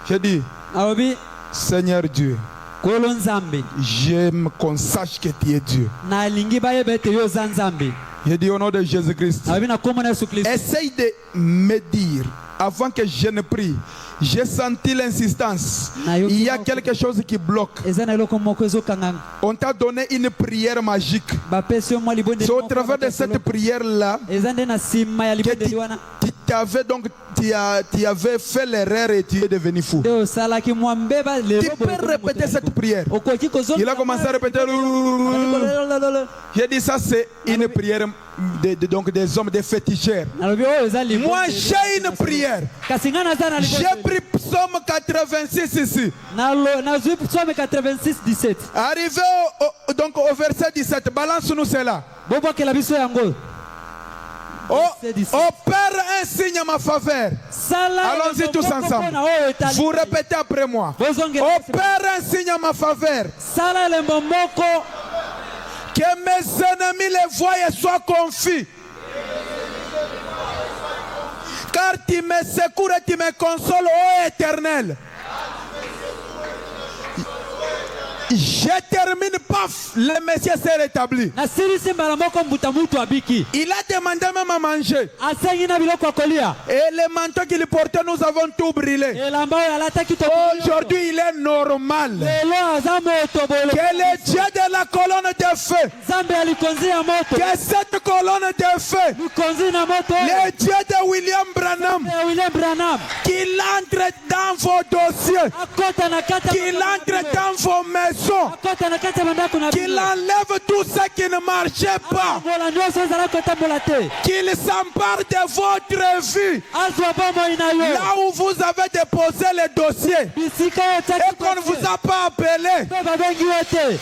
J'ai dit, alobi Seigneur Dieu, kolo nzambe j'aime qu'on sache que tu es Dieu. nalingi bayeba ete yo oza nzambe J'ai dit au nom de Jésus-Christ, alobi na kombo na yesu kristo essaye de me dire, avant que je ne prie, j'ai senti l'insistance. Il y a quelque chose qui bloque. eza na eloko moko ezokanga On t'a donné une prière magique. bapesi yo mwa libondeli C'est au moko travers de cette prière-là eza nde na nsima ya que libondeli wana tu avais fait l'erreur et tu es devenu fou. nde osalaki mwa mbeba Tu lelo peux répéter cette prière. okoki Il a commencé à répéter. J'ai dit ça, c'est une prière donc des hommes, des féticheurs. nalobi oyo eza Moi, j'ai une prière. kasi nga naza na J'ai pris psaume 86 ici. nazwi psaume 86 17 Arrivé donc au verset 17, balance-nous cela. bobwakela biso yango Opère un signe à ma faveur. Allons-y tous ensemble. Vous répétez après moi. Opère un signe à ma faveur. sala elembo moko Que mes ennemis les voient et soient confus. Car tu me secours et tu me consoles, ô Éternel. Je termine, paf, le Messie s'est rétabli. nasilisi mbala moko mbuta mutu abiki Il a demandé même à manger. asengi na biloko ya kolia Et le manteau qu'il portait, nous avons tout brûlé. elamba oyo alataki Aujourd'hui, il est normal. lelo aza moto bolo Que le Dieu de la colonne de feu. nzambe alikonzia moto Que cette colonne de feu, likonzi na moto le Dieu de William Branham, ya William Branham qu'il entre dans vos dossiers, akota na kati ya qu'il entre dans vos maisons, akota na kati ya bandako na qu'il enlève tout ce qui ne marchait pas, ngola nyonso ezala kotambola te qu'il s'empare de votre vie, azwa bomoi na yo là où vous avez déposé les dossiers bisika yo et qu'on ne vous a pas appelé. mpe babengi yo te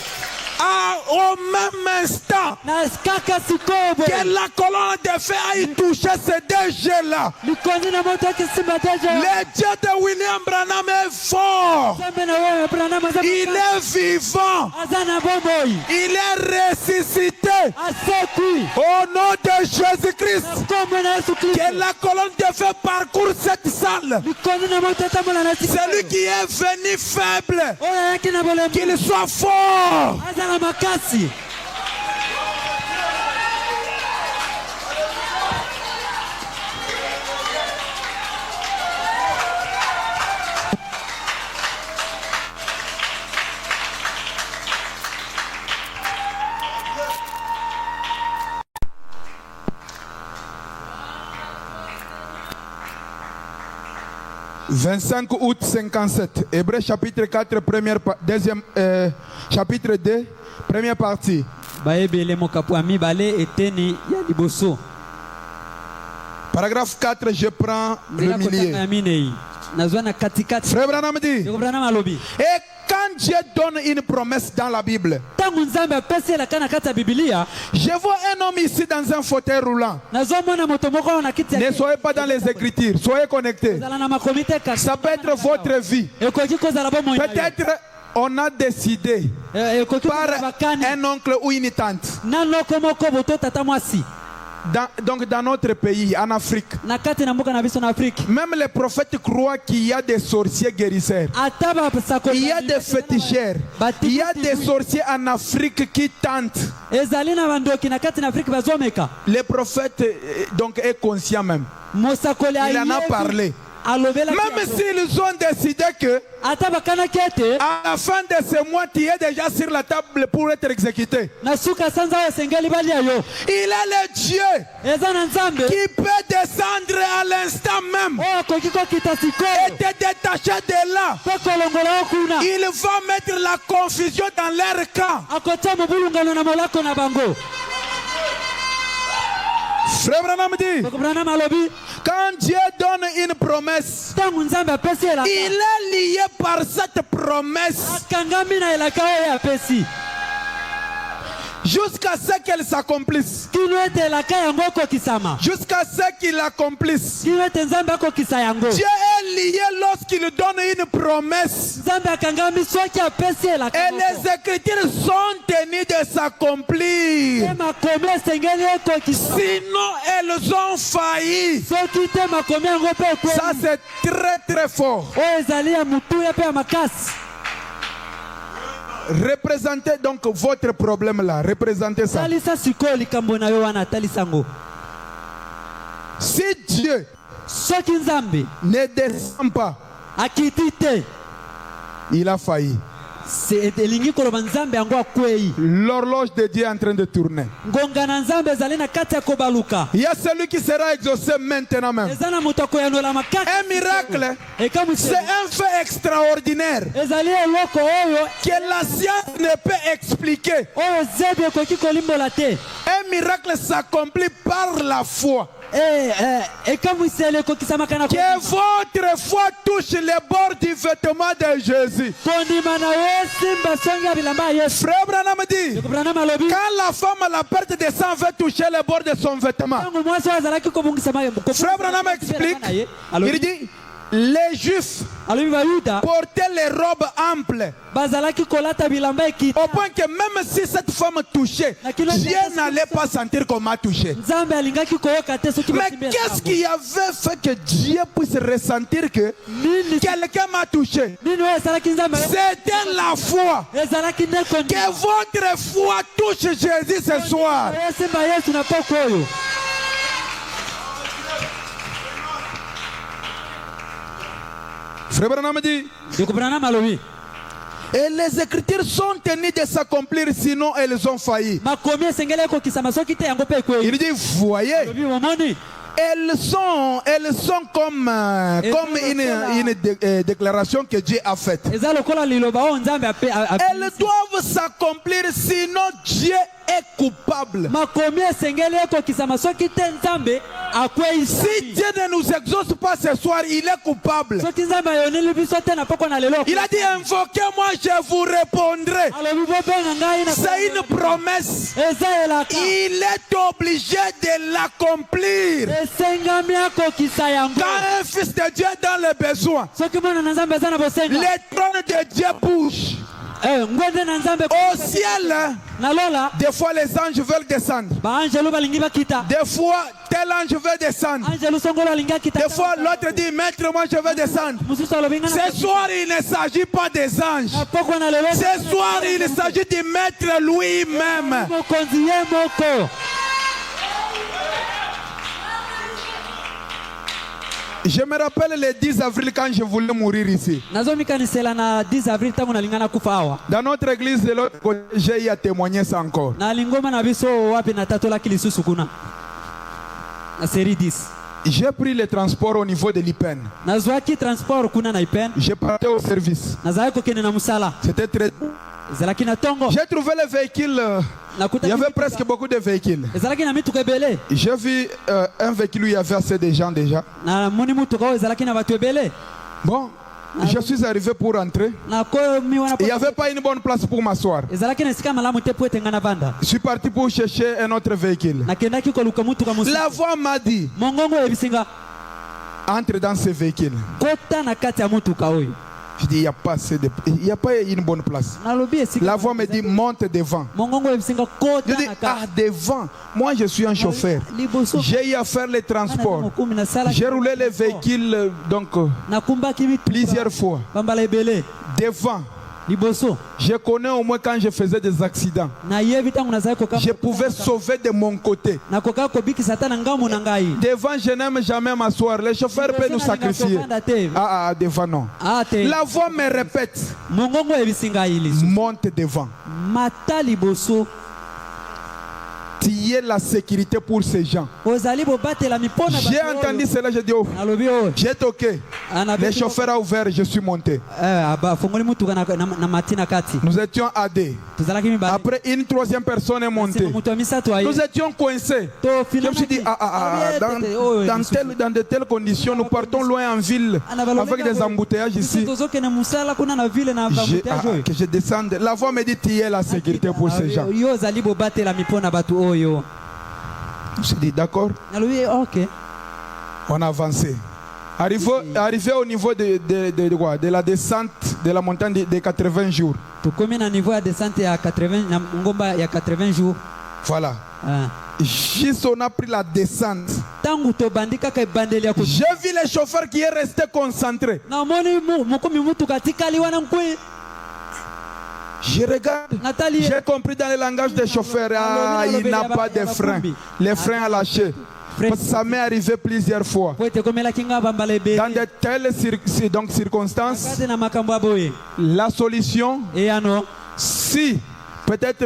Au même instant na kaka sikoyo boye que la colonne de feu aille toucher ces deux jeux-là, likonzi na moto akisimba teje le Dieu de William Branham est fort. nzambe na wewe Branham aza Il est vivant. aza na bomoi Il est ressuscité. asekwi Au nom de Jésus-Christ, kombo na Yesu que Kristo la colonne de feu parcourt cette salle. likonzi na moto etambola na Celui qui est venu faible, oyo ayaki na bolembu qu'il soit fort. aza na makasi « 25 août 57, Hébreux chapitre 4, chapitre 2, première partie. bayebele mokapo ya mibale eteni ya liboso Paragraphe 4, je prends le nzela kotanga milieu. ya minei nazwa na katikati Frère Branham dit, ndeko Branham alobi et quand Dieu donne une promesse dans la Bible, ntango nzambe apesi elaka na kati ya bibilia je vois un homme ici dans un fauteuil roulant. nazomona moto moko ayo na kiti Ne ya soyez pas dans les écritures, soyez connectés. kozala na makomi te kasi Ça peut être votre vie. ekoki kozala bomoi na yo. Peut-être on a décidé ekoki par kozala bakani un oncle ou une tante, nanoko moko boto tata mwasi donc dans notre pays, en Afrique. na kati na mboka na biso na afrike Même les prophètes croient qu'il y a des sorciers guérisseurs. ata basakoli Il y a des féticheurs. Il y a des sorciers en Afrique qui tentent. ezali na bandoki na kati na afrike bazomeka Le prophète donc est conscient même. mosakoli Il en a parlé. alobelaki Même yango. s'ils ont décidé que ata bakanaki ete à la fin de ce mois, tu es déjà sur la table pour être exécuté. na suka sanza oyo esengeli balia yo Il est le Dieu eza na nzambe qui peut descendre à l'instant même oyo akoki kokita et sikoyo te détacher de là. mpe kolongola yo kuna Il va mettre la confusion dans leur camp. akotia mobulungano na molako na bango Frère Branham dit, ndeko Branham alobi quand Dieu donne une promesse, ntango nzambe apesi elaka il est lié par cette promesse akangami na elaka oyo apesi jusqu'à ce qu'elle s'accomplisse. kino ete elaka yango ekokisama Jusqu'à ce qu'il accomplisse. kino ete nzambe akokisa yango Dieu est lié lorsqu'il donne une promesse. nzambe akangami soki apesi elaka Et moko. les écritures sont tenues de s'accomplir. te makomi esengeli ekokisa Sinon, elles ont failli. soki te makomi yango mpe Ça, ekweni c'est très très fort. oyo ezali ya motuya mpe ya makasi Représentez donc votre problème là. Représentez ça. talisa sikoyo likambo na yo wana talisa yango Si Dieu soki nzambe ne descend pas, akiti te il a failli. elingi koloba nzambe yango akwei L'horloge de Dieu est en train de tourner. ngonga na nzambe ezali na kati ya kobaluka Il y a celui qui sera exaucé maintenant même. eza na moto akoyanolama kati Un miracle, c'est ekamwisi un fait extraordinaire ezali eloko oyo que la science ne peut expliquer. oyo zebi ekoki kolimbola te Un miracle s'accomplit par la foi. ekamwiseli ekokisamaka na Que votre foi touche les bords du vêtement de Jésus. kondima na yo esimba songi ya bilamba ya yesu Frère Branham dit, ndeko Branham alobi quand la femme à la perte de sang veut toucher les bords de son vêtement, ntango mwasi oyo azalaki kobongisama Frère Branham explique, il alobi dit, les Juifs bayuda portaient les robes amples. bazalaki kolata bilamba ekita Au point que même si cette femme touchait, Dieu n'allait pas sentir qu'on m'a touché. nzambe alingaki koyoka te soki Mais basimbi qu'est-ce qui avait fait que Dieu puisse ressentir que nini quelqu'un m'a touché? nini oyo esalaki nzambe C'était la foi. ezalaki nde Que kondima votre foi touche Jésus ce soir. esimba yesu na poko oyo Frère Branham dit, ndeko Branham alobi Et les Écritures sont tenues de s'accomplir, sinon elles ont failli. makomi esengeli ekokisama soki te yango mpe ekwei. Il dit, vous voyez, Alobi omoni elles sont comme une déclaration que Dieu a faite. eza lokola liloba oyo nzambe Elles doivent s'accomplir, sinon Dieu est coupable. makomi esengeli ekokisama soki te nzambe akwei. Si Dieu ne nous exauce pas ce soir, il est coupable. soki nzambe ayoneli biso te na poko na lelo. Il a dit, invoquez-moi, je vous répondrai. alobi bobenga ngai na C'est une promesse. eza elaka Il est obligé de l'accomplir. esengami akokisa yango. Quand un fils de Dieu est dans le besoin, soki mwana na nzambe eza na bosenga le trône de Dieu bouge. ngwende na nzambe Au ciel, nalola des fois les anges veulent descendre. baangelu balingi bakita. Des fois, tel ange veut descendre. angelu songolo alingi akita. Des fois, l'autre dit, maître, moi je veux descendre. mosusu alobi nga Ce soir, il ne s'agit pas des anges. na poko na lelo. Ce soir, il s'agit du maître lui-même. mokonzi ye moko. Je me rappelle le 10 avril quand je voulais mourir ici. nazomikanisela na 10 avril ntango nalinga nakufa awa Dans notre église de l'autre côté, j'ai eu à témoigner ça encore. na lingoma na biso wapi natatolaki lisusu kuna na série 10. J'ai pris le transport au niveau de l'IPEN. nazwaki transport kuna na ipen. J'ai parti au service. nazalaki kokende na mosala C'était très... ezalaki na ntongo. J'ai trouvé le véhicule. Il y avait presque beaucoup de véhicules. ezalaki na mituka ebele. J'ai vu un véhicule où il y avait assez de gens déjà. namoni mutuka oyo ezalaki na bato ebele. Bon, je suis arrivé pour rentrer. nakomi wana Il n'y avait pas une bonne place pour m'asseoir. ezalaki na esika malamu te po ete nga navanda. Je suis parti pour chercher un autre véhicule. nakendaki koluka mutuka mosusu. La voix m'a dit, mongongo eyebisinga entre dans ce véhicule. kota na kati ya mutuka oyo. Je dis, il n'y a pas une bonne place. nalobi esika. La voix me dit, monte devant. mongongo eyebisinga Je kota dis, na ah, kati. devant. Moi, je suis un chauffeur. liboso J'ai eu à faire les transports. mokumi nasala. J'ai roulé les véhicules donc nakumbaki mituka plusieurs fois. bambala ebele Devant. liboso. Je connais au moins quand je faisais des accidents. nayebi ntango nazalaki koka. Je pouvais sauver de mon côté. nakokaka kobikisa ata na ngambo na ngai. Devant, je n'aime jamais m'asseoir. Les chauffeurs peuvent nous sacrifier. Ah, devant, non. te La voix me répète, mongongo eyebisi ngai lisu. monte devant. mata liboso. Tu es la sécurité pour ces gens. ozali bobatelami mpo na J'ai entendu cela, j'ai dit, oh, nalobi oyo. j'ai toqué. Le chauffeur a ouvert, je suis monté. afongoli mutuka na mati na kati. Nous étions à deux. tozalaki mibale. Après, une troisième personne est montée. moto ya misato aye. Nous étions coincés. Je me suis dit, dans de telles conditions, nous partons loin en ville avec des embouteillages ici. tozokende mosala kuna na ville na bambuteage oyo. Que je descende. La voix me dit, tu es la sécurité pour ces gens. yo ozali bobatelami mpo na bato oyo. Je me suis dit, d'accord. nalobi ok. On a avancé. Arrivé au niveau de la descente de la montagne de 80 jours. tokomi na niveau ya descente ya 80 na ngomba ya 80 jours. Voilà. Juste on a pris la descente. ntango tobandi kaka ebandeli ya J'ai vu les chauffeurs qui est resté concentré. namoni mokomi mutuka atikali wana nkwi. Je regarde. natali J'ai compris dans le langage des chauffeurs, il n'a pas de frein. Les freins à lâcher. Parce que ça m'est arrivé plusieurs fois. po ete ekomelaki nga bambala ebele. Dans de telles circonstances, kati na makambo ya boye. la solution, eyano si peut-être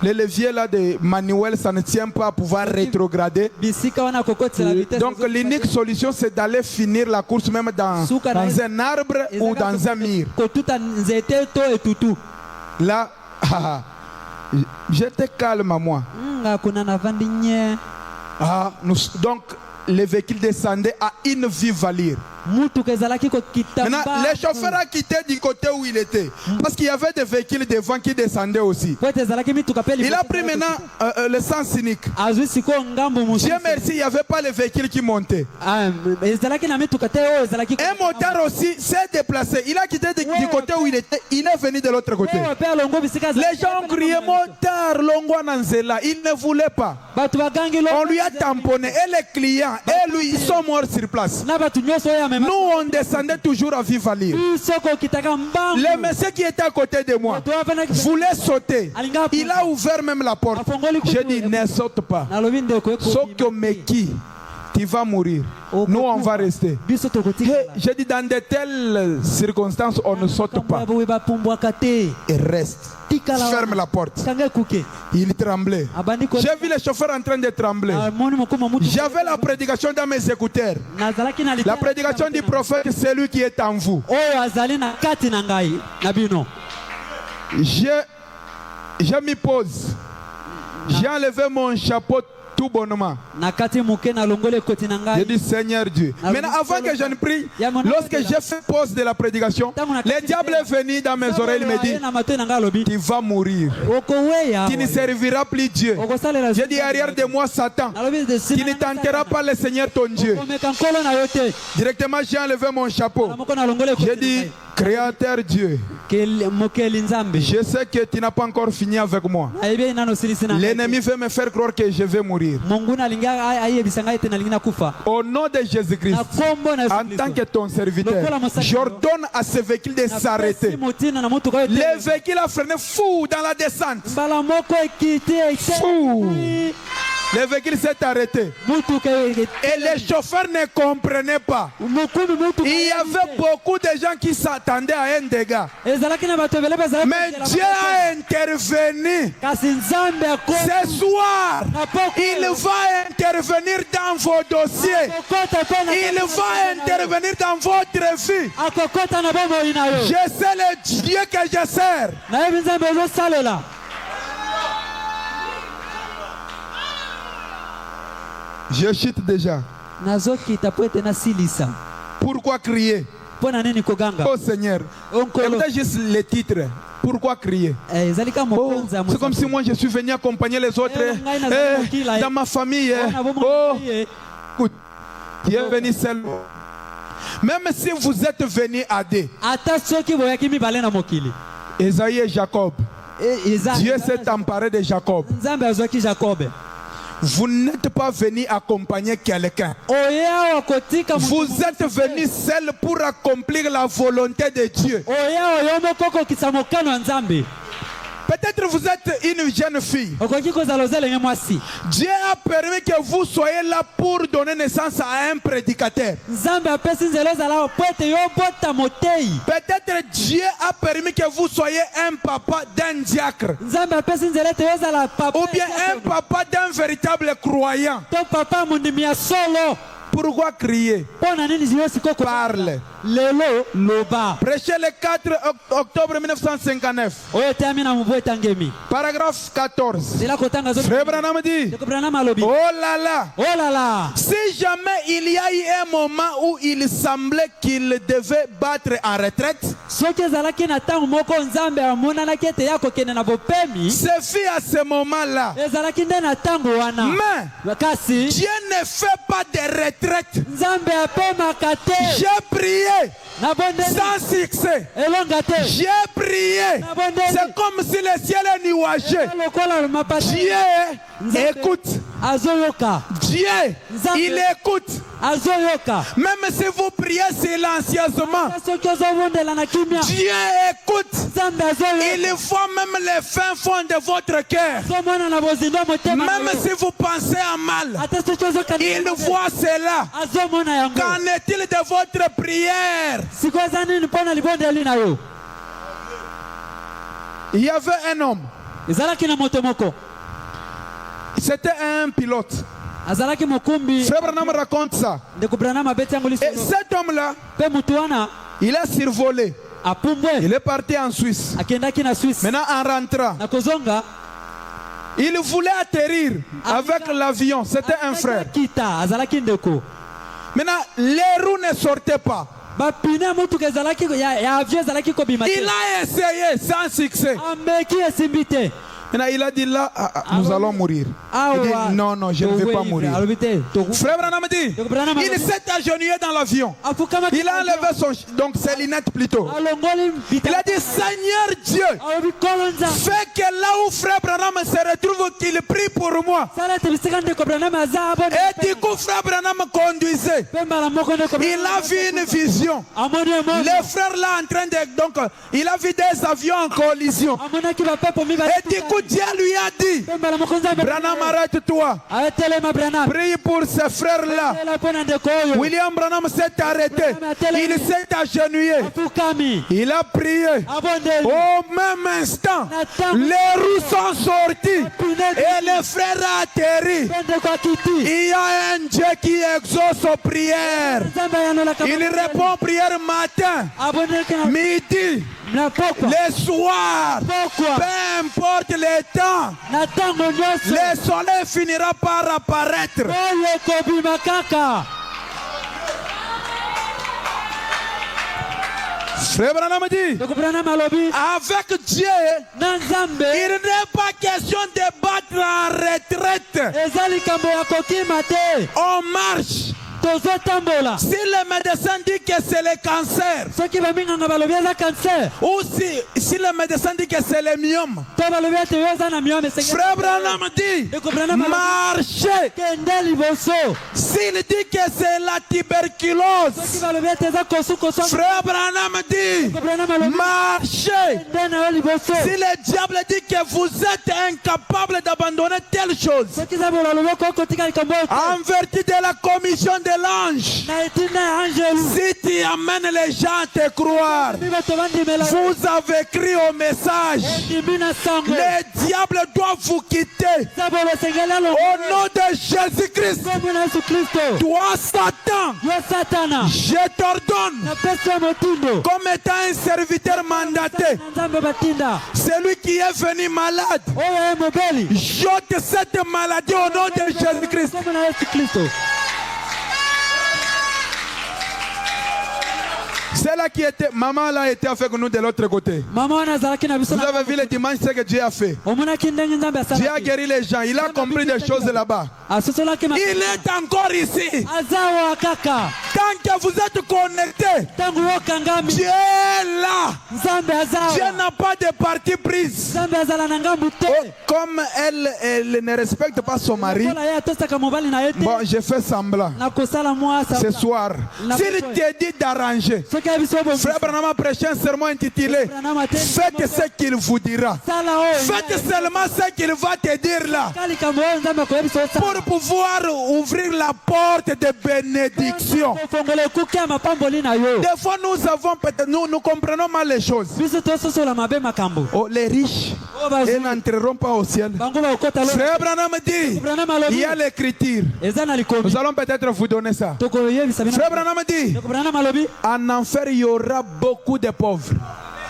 le levier là de manuel, ça ne tient pas à pouvoir rétrograder. bisika wana kokotisela vitesse. Donc l'unique solution, c'est d'aller finir la course même dans un arbre ou dans un mur. kotuta nzete to etutu. Là, j'étais calme à moi. nga kuna navandi nye. Donc le véhicule descendait à une vive allure. mutuka ezalaki kokita. Maintenant, le chauffeur a quitté du côté où il était. Parce qu'il y avait des véhicules devant qui descendaient aussi. po ete ezalaki mituka pe Il a pris maintenant le sens cynique. azwi sikoyo ngambo mosusu. Dieu merci, il n'y avait pas les véhicules qui montaient. ezalaki na mituka te oyo ezalaki. Un motard aussi s'est déplacé. Il a quitté du côté où il était. Il est venu de l'autre côté. pe alongo bisika. Les gens criaient motard, Longwa Nanzela. Il ne voulait pas. bato bagangi On lui a tamponné. Et les clients, et lui, ils sont morts sur place. na bato nyonso oyo amema. Nous, on descendait toujours à vive allure. biso kokitaka mbangu. Le monsieur qui était à côté de moi voulait sauter. Il a ouvert même la porte. J'ai dit, ne saute pas. nalobi ndeko Sokyo Meki, tu vas mourir. Nous, on va rester. Hey, j'ai dit, dans de telles circonstances, on ne saute pas. Et reste. Ferme la porte. Il tremblait. J'ai vu les chauffeurs en train de trembler. J'avais la prédication dans mes écouteurs. La prédication du prophète, c'est lui qui est en vous. Je m'y pose. J'ai enlevé mon chapeau tout bonnement. J'ai dit Seigneur Dieu. Maintenant, avant que je ne prie, lorsque j'ai fait pause de la prédication, le diable est venu dans mes oreilles et me dit, tu vas mourir. Tu ne serviras plus Dieu. J'ai dit arrière de moi Satan. Tu ne tenteras pas le Seigneur ton Dieu. Directement, j'ai enlevé mon chapeau. J'ai dit, Créateur Dieu, je sais que tu n'as pas encore fini avec moi. L'ennemi veut me faire croire que je vais mourir. Au nom de Jésus-Christ, en tant que ton serviteur, j'ordonne à ce véhicule de s'arrêter. Le véhicule a freiné fou dans la descente. Fou. Le véhicule s'est arrêté. Et les chauffeurs ne comprenaient pas. Il y avait beaucoup de gens qui s'attendaient à un dégât. Mais Dieu a intervenu. Ce soir, il va intervenir dans vos dossiers. Il va intervenir dans votre vie. Je sais le Dieu que je sers. Je chute déjà. Pourquoi crier? Oh Seigneur, écoutez juste les titres. Pourquoi crier? Oh, c'est comme si moi je suis venu accompagner les autres dans ma famille. Oh, écoute, tu es venu seul. Même si vous êtes venu à deux, Esaïe et Jacob, Dieu s'est emparé de Jacob. Vous n'êtes pas venu accompagner quelqu'un. Vous êtes venu seul pour accomplir la volonté de Dieu. Peut-être vous êtes une jeune fille. Dieu a permis que vous soyez là pour donner naissance à un prédicateur. Peut-être Dieu a permis que vous soyez un papa d'un diacre. Ou bien un papa d'un véritable croyant. Pourquoi crier? Parle. Prêchez le 4 octobre 1959. Paragraphe 14. Frère Branham dit, oh là là, si jamais il y a eu un moment où il semblait qu'il devait battre en retraite, ce fut à ce moment-là. Mais Dieu ne fait pas de retraite. J'ai prié sans succès. J'ai prié. C'est comme si le ciel est nuagé. Dieu écoute. Dieu, il écoute. Même si vous priez silencieusement, Dieu écoute. Il voit même les fins fonds de votre cœur. Même si vous pensez à mal, il voit cela. Qu'en est-il de votre prière? Il y avait un homme. C'était un pilote. Frère Branham raconte ça. Et cet homme-là, il a survolé. Il est parti en Suisse. Maintenant, en rentrant, il voulait atterrir avec l'avion. C'était un frère. Maintenant, les roues ne sortaient pas. Il a essayé sans succès. Maintenant, il a dit là, nous allons mourir. Il dit non, je ne vais pas mourir. Frère Branham dit, il s'est agenouillé dans l'avion. Il a enlevé donc ses lunettes plutôt. Il a dit, Seigneur Dieu, fais que là où Frère Branham se retrouve, qu'il prie pour moi. Et du coup, Frère Branham conduisait. Il a vu une vision. Le frère là en train de... Donc, il a vu des avions en collision. Et du coup, Dieu lui a dit, Pembala mokonzi ambe. Branham, arrête-toi. Ayetelema Branham. Prie pour ce frère-là. Ela pona ndeko oyo. William Branham s'est arrêté. Il s'est agenouillé. Afukami. Il a prié. Abondeli. Au même instant, les roues sont sorties et le frère a atterri. Pende kwa kiti. Il y a un Dieu qui exauce aux prières. Nzambe yanola kama. Il répond aux prières matin, Abondeli kana. midi, Na pokwa. le soir. Pokwa. Peu importe le temps, Na tango nyonso. le soleil finira par apparaître. Oye kobima kaka. Frère Branham dit, Ndeko Branham alobi. avec Dieu, Na Nzambe. il n'est pas question de battre en retraite. Ezali kambo ya kokima te. On marche. Tozotambola. Si le médecin dit que c'est le cancer, Soki baminganga balobi eza cancer. ou si le médecin dit que c'est le myome, To balobi ete yo eza na myome senge. Frère Branham dit, Ndeko Branham alobi. marchez. Kende liboso. S'il dit que c'est la Soki tuberculose, balobi ete eza kosu. Frère Branham dit, Ndeko Branham alobi. marchez. Kende na yo liboso. Si le diable dit que vous êtes incapable d'abandonner telle chose, Soki za balobi ko kotika likambo. en vertu de la commission de l'ange, Na etina angelu. si tu amènes les gens à te croire, Biba tobandi mela. vous avez écrit au message, Ndimina sango. le diable doit vous quitter. Zabolo sengela lo. Au nom de Jésus-Christ, Kwa na Yesu Kristo. toi Satan, Yo Satana. je t'ordonne, Na pesa motindo. comme étant un serviteur mandaté, Na Nzambe batinda. celui qui est venu malade, Oyo mobeli. j'ôte cette maladie au nom de Jésus-Christ. Kwa na Yesu Kristo. Celle-là qui était, maman là était avec nous de l'autre côté. Mama wana zalaki na biso. Vous avez vu le dimanche ce que Dieu a fait. Omuna kindengi Nzambe Dieu a asala. guéri les gens, il a compris des choses là-bas. Asosolaki ma. Il est encore ici. Azawa kaka. Tant que vous êtes connectés, Tangu yo kangami. Dieu est là. Nzambe Dieu azawa. n'a pas de partie prise. Nzambe azala na ngambu te. Comme elle ne respecte pas son mari, Kola ye atosaka mobali na ye te. bon, je fais semblant. Na kosala mwasa. Ce soir, s'il te dit d'arranger, Soki ya biso bo. Frère Branham a prêché un sermon intitulé Faites ce qu'il vous dira. Sala oyo. Faites seulement ce qu'il va te dire là, Kali kambo oyo Nzambe ko biso sala. pour pouvoir ouvrir la porte de bénédiction. Fongole kuki ya mapamboli na yo. Des fois, nous avons peut-être, nous comprenons mal les choses. Biso tososola mabe makambo. Oh, les riches, ils n'entreront pas au ciel. Bango ba okota lo. Frère Branham dit, Branham il alobi. y a l'écriture. Eza na likomi. Nous allons peut-être vous donner ça. Toko yebisa bina. Frère Branham dit, Branham alobi. en enfer, il y aura beaucoup de pauvres.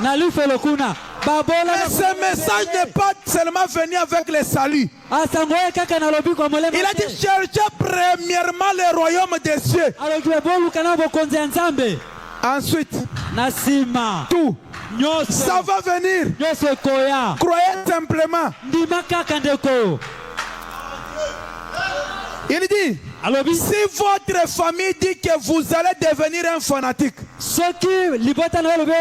Na lifelo kuna. Babola. Mais ce message n'est pas seulement venu avec le salut. Asango ye kaka na lobi kwa molema. Il a dit, cherchez premièrement le royaume des cieux. Aloki bolu kana bokonzi ya Nzambe. Ensuite, Na sima. tout, Nyoso. ça va venir. Nyoso koya. Croyez simplement. Ndima kaka ndeko. Il dit, Alobi. si votre famille dit que vous allez devenir un fanatique, Soki libota na lobi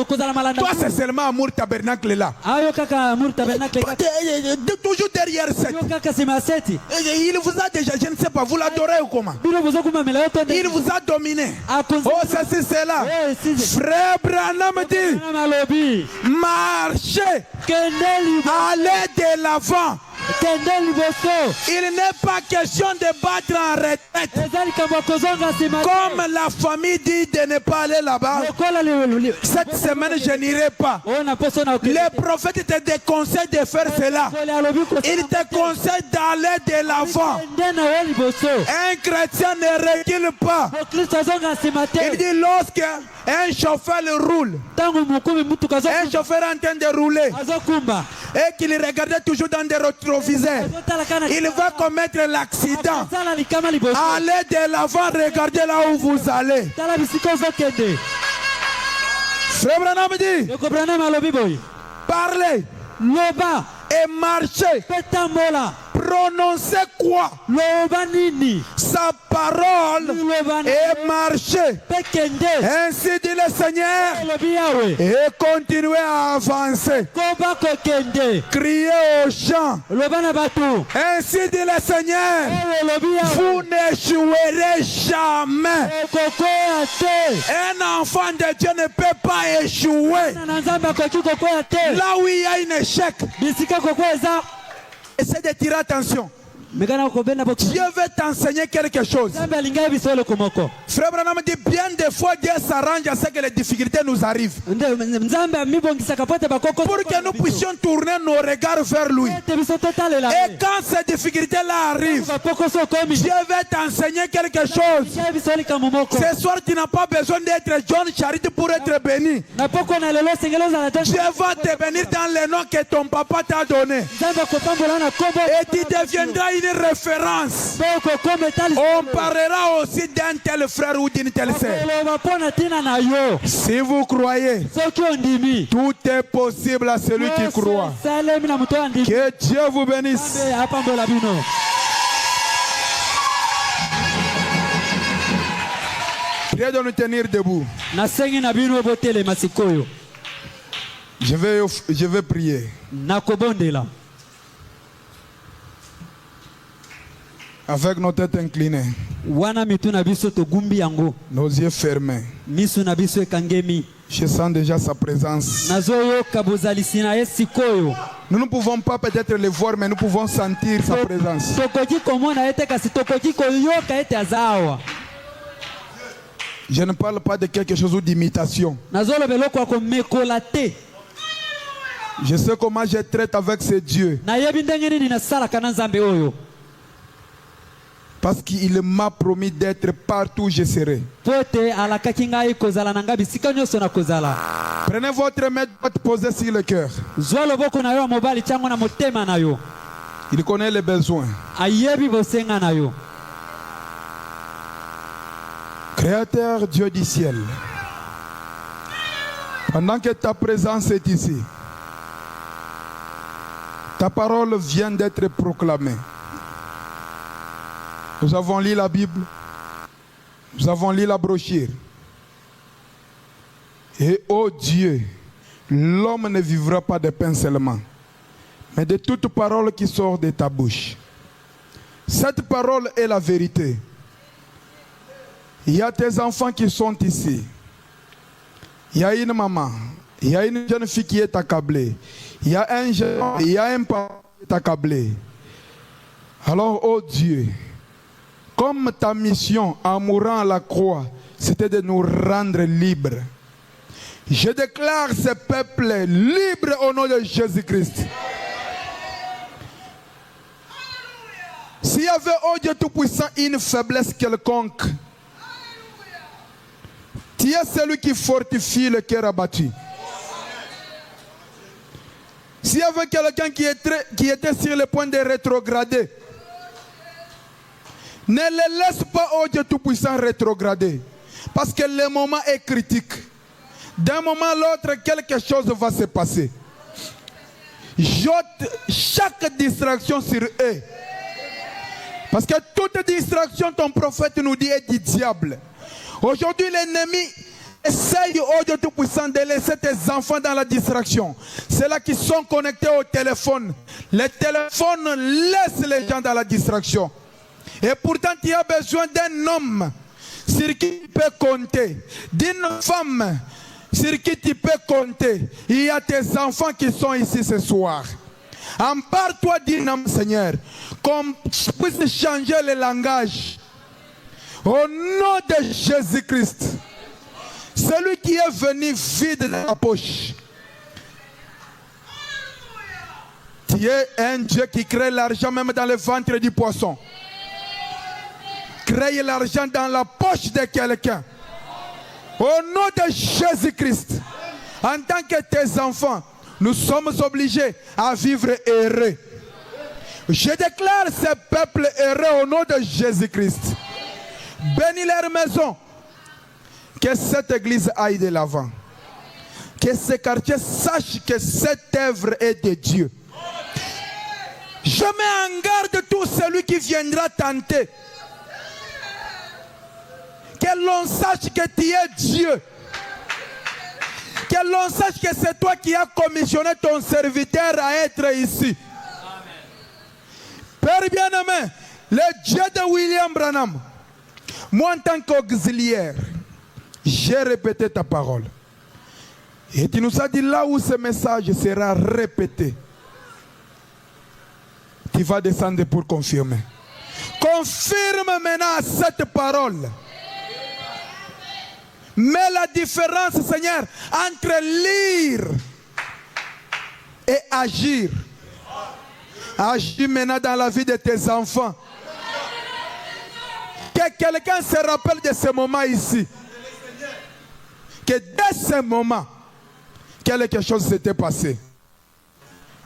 okozala malanda. toi c'est seulement amour tabernacle là. Ayo kaka mur tabernacle kaka. Toujours derrière cette. Yo kaka sima seti. Il vous a déjà, je ne sais pas, vous l'adorez ou comment? Bino bozo kuma mela yo tonde. Il vous a dominé. Akonzi. Oh, ça c'est là. Eh size. Frère Branham dit, Branham alobi. marchez, Kende libo. allez de l'avant. Kende liboso. Il n'est pas question de battre en retraite. Ezali kambo kozonga sima. Comme la famille dit de ne pas aller là-bas, Lokola le. cette semaine je n'irai pas. Ona poso na okele. Le prophète te déconseille de faire cela. Il te conseille d'aller de l'avant. Kende na yo liboso. Un chrétien ne recule pas. Kristo azonga sima te. Il dit lorsque un chauffeur roule, Tangu mukumi mutu kazo. un chauffeur en train de rouler Azokumba. et qu'il regardait toujours dans des rétroviseurs, il va commettre l'accident. Sala likama liboso. Allez de l'avant, regardez là où vous allez. Tala bisiko zokende. Frère Branham dit, Yoko Branham alobi boy. parlez Loba. et marchez Petambola. prononcé quoi? loba nini Sa parole et marché. pekende Ainsi dit le Seigneur. lobi yawe Et continuez à avancer. koba kokende Criez aux gens. loba na bato Ainsi dit le Seigneur. lobi yawe Vous n'échouerez jamais. kokoya te Un enfant de Dieu ne peut pas échouer. na nzambe akoki kokoya te Là où il y a un échec, bisika kokoya eza essaie de tirer attention. mekana kobenda boko Dieu veut t'enseigner quelque chose. nzambe alingai biso eloko moko Frère Branham dit bien des fois Dieu s'arrange à ce que les difficultés nous arrivent. nzambe amibongisaka po ete bakoko Pour que nous puissions tourner nos regards vers lui. ete biso totalela Et quand ces difficultés-là arrivent, bakoko so okomi Dieu veut t'enseigner quelque chose. Tia biso likambo moko Ce soir, tu n'as pas besoin d'être John Charity pour être béni. na poko na lelo sengeli ozala te Dieu va te bénir dans le nom que ton papa t'a donné. nzambe akopambola na kombo Et tu deviendras une référence. po okokoma etali On parlera aussi d'un tel frère ou d'une telle sœur. koloba mpo na ntina na yo Si vous croyez, soki ondimi tout est possible à celui qui croit. esalemi na moto oyo andimi Que Dieu vous bénisse. nzambe apambola bino Priez de nous tenir debout. nasengi na bino botelema sikoyo Je vais prier. nakobondela Avec nos têtes inclinées, wana mitu na biso togumbi yango nos yeux fermés. miso na biso ekangemi Je sens déjà sa présence. nazoyoka bozalisi na ye sikoyo Nous ne pouvons pas peut-être le voir, mais nous pouvons sentir sa présence. tokoki komona ye te kasi tokoki koyoka ete aza awa Je ne parle pas de quelque chose d'imitation. nazoloba eloko ya komekola te Je sais comment je traite avec ce Dieu. nayebi ndenge nini nasalaka na nzambe oyo Parce qu'il m'a promis d'être partout où je serai. po ete alakaki ngai kozala na ngai bisika nyonso na kozala Prenez votre main droite posée sur le cœur. zwa loboko na yo ya mobali tiango na motema na yo Il connaît les besoins. ayebi bosenga na yo Créateur Dieu du ciel, pendant que ta présence est ici, ta parole vient d'être proclamée. Nous avons lu la Bible, nous avons lu la brochure. Et ô Dieu, l'homme ne vivra pas de pain seulement, mais de toute parole qui sort de ta bouche. Cette parole est la vérité. Il y a tes enfants qui sont ici. Il y a une maman, il y a une jeune fille qui est accablée. Il y a un jeune, il y a un papa qui est accablé. Alors, ô Dieu, comme ta mission en mourant à la croix, c'était de nous rendre libres. Je déclare ce peuple libre au nom de Jésus-Christ. S'il y avait, ô Dieu Tout-Puissant, une faiblesse quelconque, tu es celui qui fortifie le cœur abattu. S'il y avait quelqu'un qui était sur le point de rétrograder, ne le laisse pas, oh Dieu Tout-Puissant, rétrograder. Parce que le moment est critique. D'un moment à l'autre, quelque chose va se passer. Jette chaque distraction sur eux. Parce que toute distraction, ton prophète nous dit, est du diable. Aujourd'hui, l'ennemi essaye, oh Dieu Tout-Puissant, de laisser tes enfants dans la distraction. Ceux-là qui sont connectés au téléphone. Les téléphones laissent les gens dans la distraction. Et pourtant, tu as besoin d'un homme sur qui tu peux compter. D'une femme sur qui tu peux compter. Il y a tes enfants qui sont ici ce soir. Empare-toi d'un homme, Seigneur, qu'on puisse changer le langage. Au nom de Jésus-Christ, celui qui est venu vide dans la poche. Tu es un Dieu qui crée l'argent même dans le ventre du poisson. Crée l'argent dans la poche de quelqu'un. Au nom de Jésus-Christ, en tant que tes enfants, nous sommes obligés à vivre heureux. Je déclare ce peuple heureux au nom de Jésus-Christ. Bénis leur maison. Que cette église aille de l'avant. Que ce quartier sache que cette œuvre est de Dieu. Je mets en garde tout celui qui viendra tenter. Que l'on sache que tu es Dieu. Que l'on sache que c'est toi qui as commissionné ton serviteur à être ici. Père bien-aimé, le Dieu de William Branham, moi en tant qu'auxiliaire, j'ai répété ta parole. Et tu nous as dit là où ce message sera répété, tu vas descendre pour confirmer. Confirme maintenant cette parole. Mets la différence, Seigneur, entre lire et agir. Agis maintenant dans la vie de tes enfants. Que quelqu'un se rappelle de ce moment ici. Que dès ce moment, quelque chose s'était passé.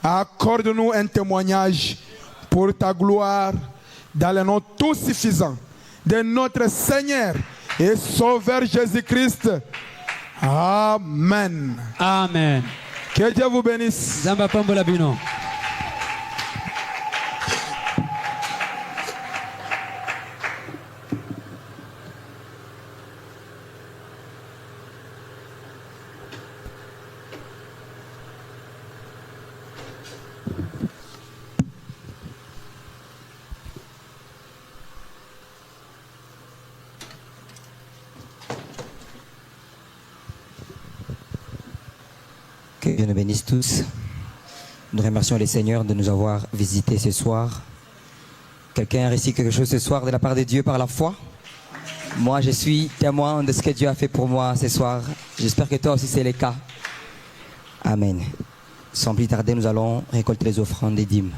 Accorde-nous un témoignage pour ta gloire dans le nom tout suffisant de notre Seigneur et Sauveur Jésus-Christ. Amen. Amen. Que Dieu vous bénisse. Zamba pambola bino. Que Dieu nous bénisse tous. Nous remercions les seigneurs de nous avoir visités ce soir. Quelqu'un a réussi quelque chose ce soir de la part de Dieu par la foi? Moi, je suis témoin de ce que Dieu a fait pour moi ce soir. J'espère que toi aussi c'est le cas. Amen. Sans plus tarder, nous allons récolter les offrandes des dîmes.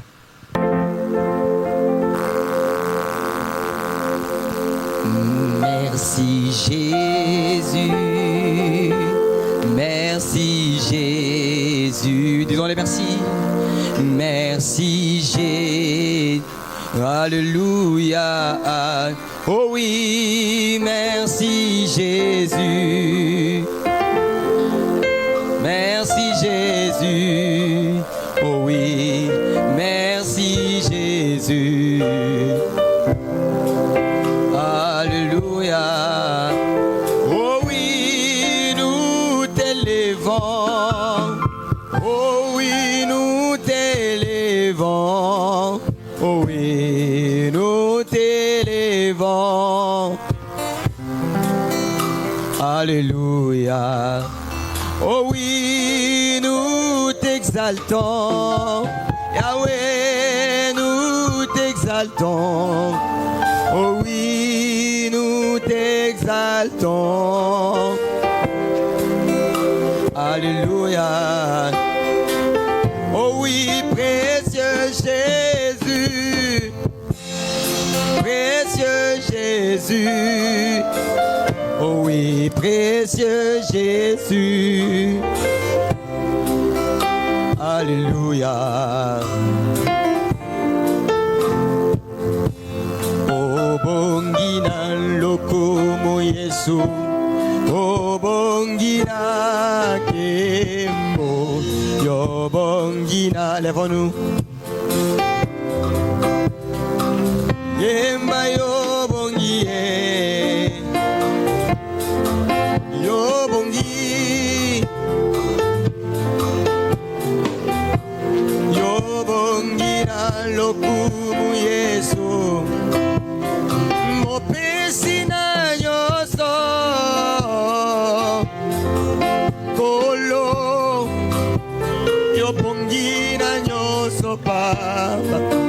Merci Jésus. Merci Jésus. Disons-les merci. Merci Jésus. Alléluia. Oh oui, merci Jésus. Merci Jésus. Oh oui, merci Jésus. Alléluia. Oh oui, nous t'élevons. Oh oui, nous t'élevons. Oh oui, nous t'élevons. Alléluia. Oh oui, nous t'exaltons. Yahweh, nous t'exaltons. Oh oui, nous t'exaltons. Alléluia. Oh oui, précieux Jésus. Précieux Jésus. Oh oui, précieux Jésus. Alléluia. Oh bongina lokumu Yesu. Oh bongina kembo. Yo bongina, lèvons-nous. Yemba yo bongi. Yo bongi. Yo bongi na lokumu Yesu. Mopesi na nyoso. Kolo. Yo bongi na nyoso papa.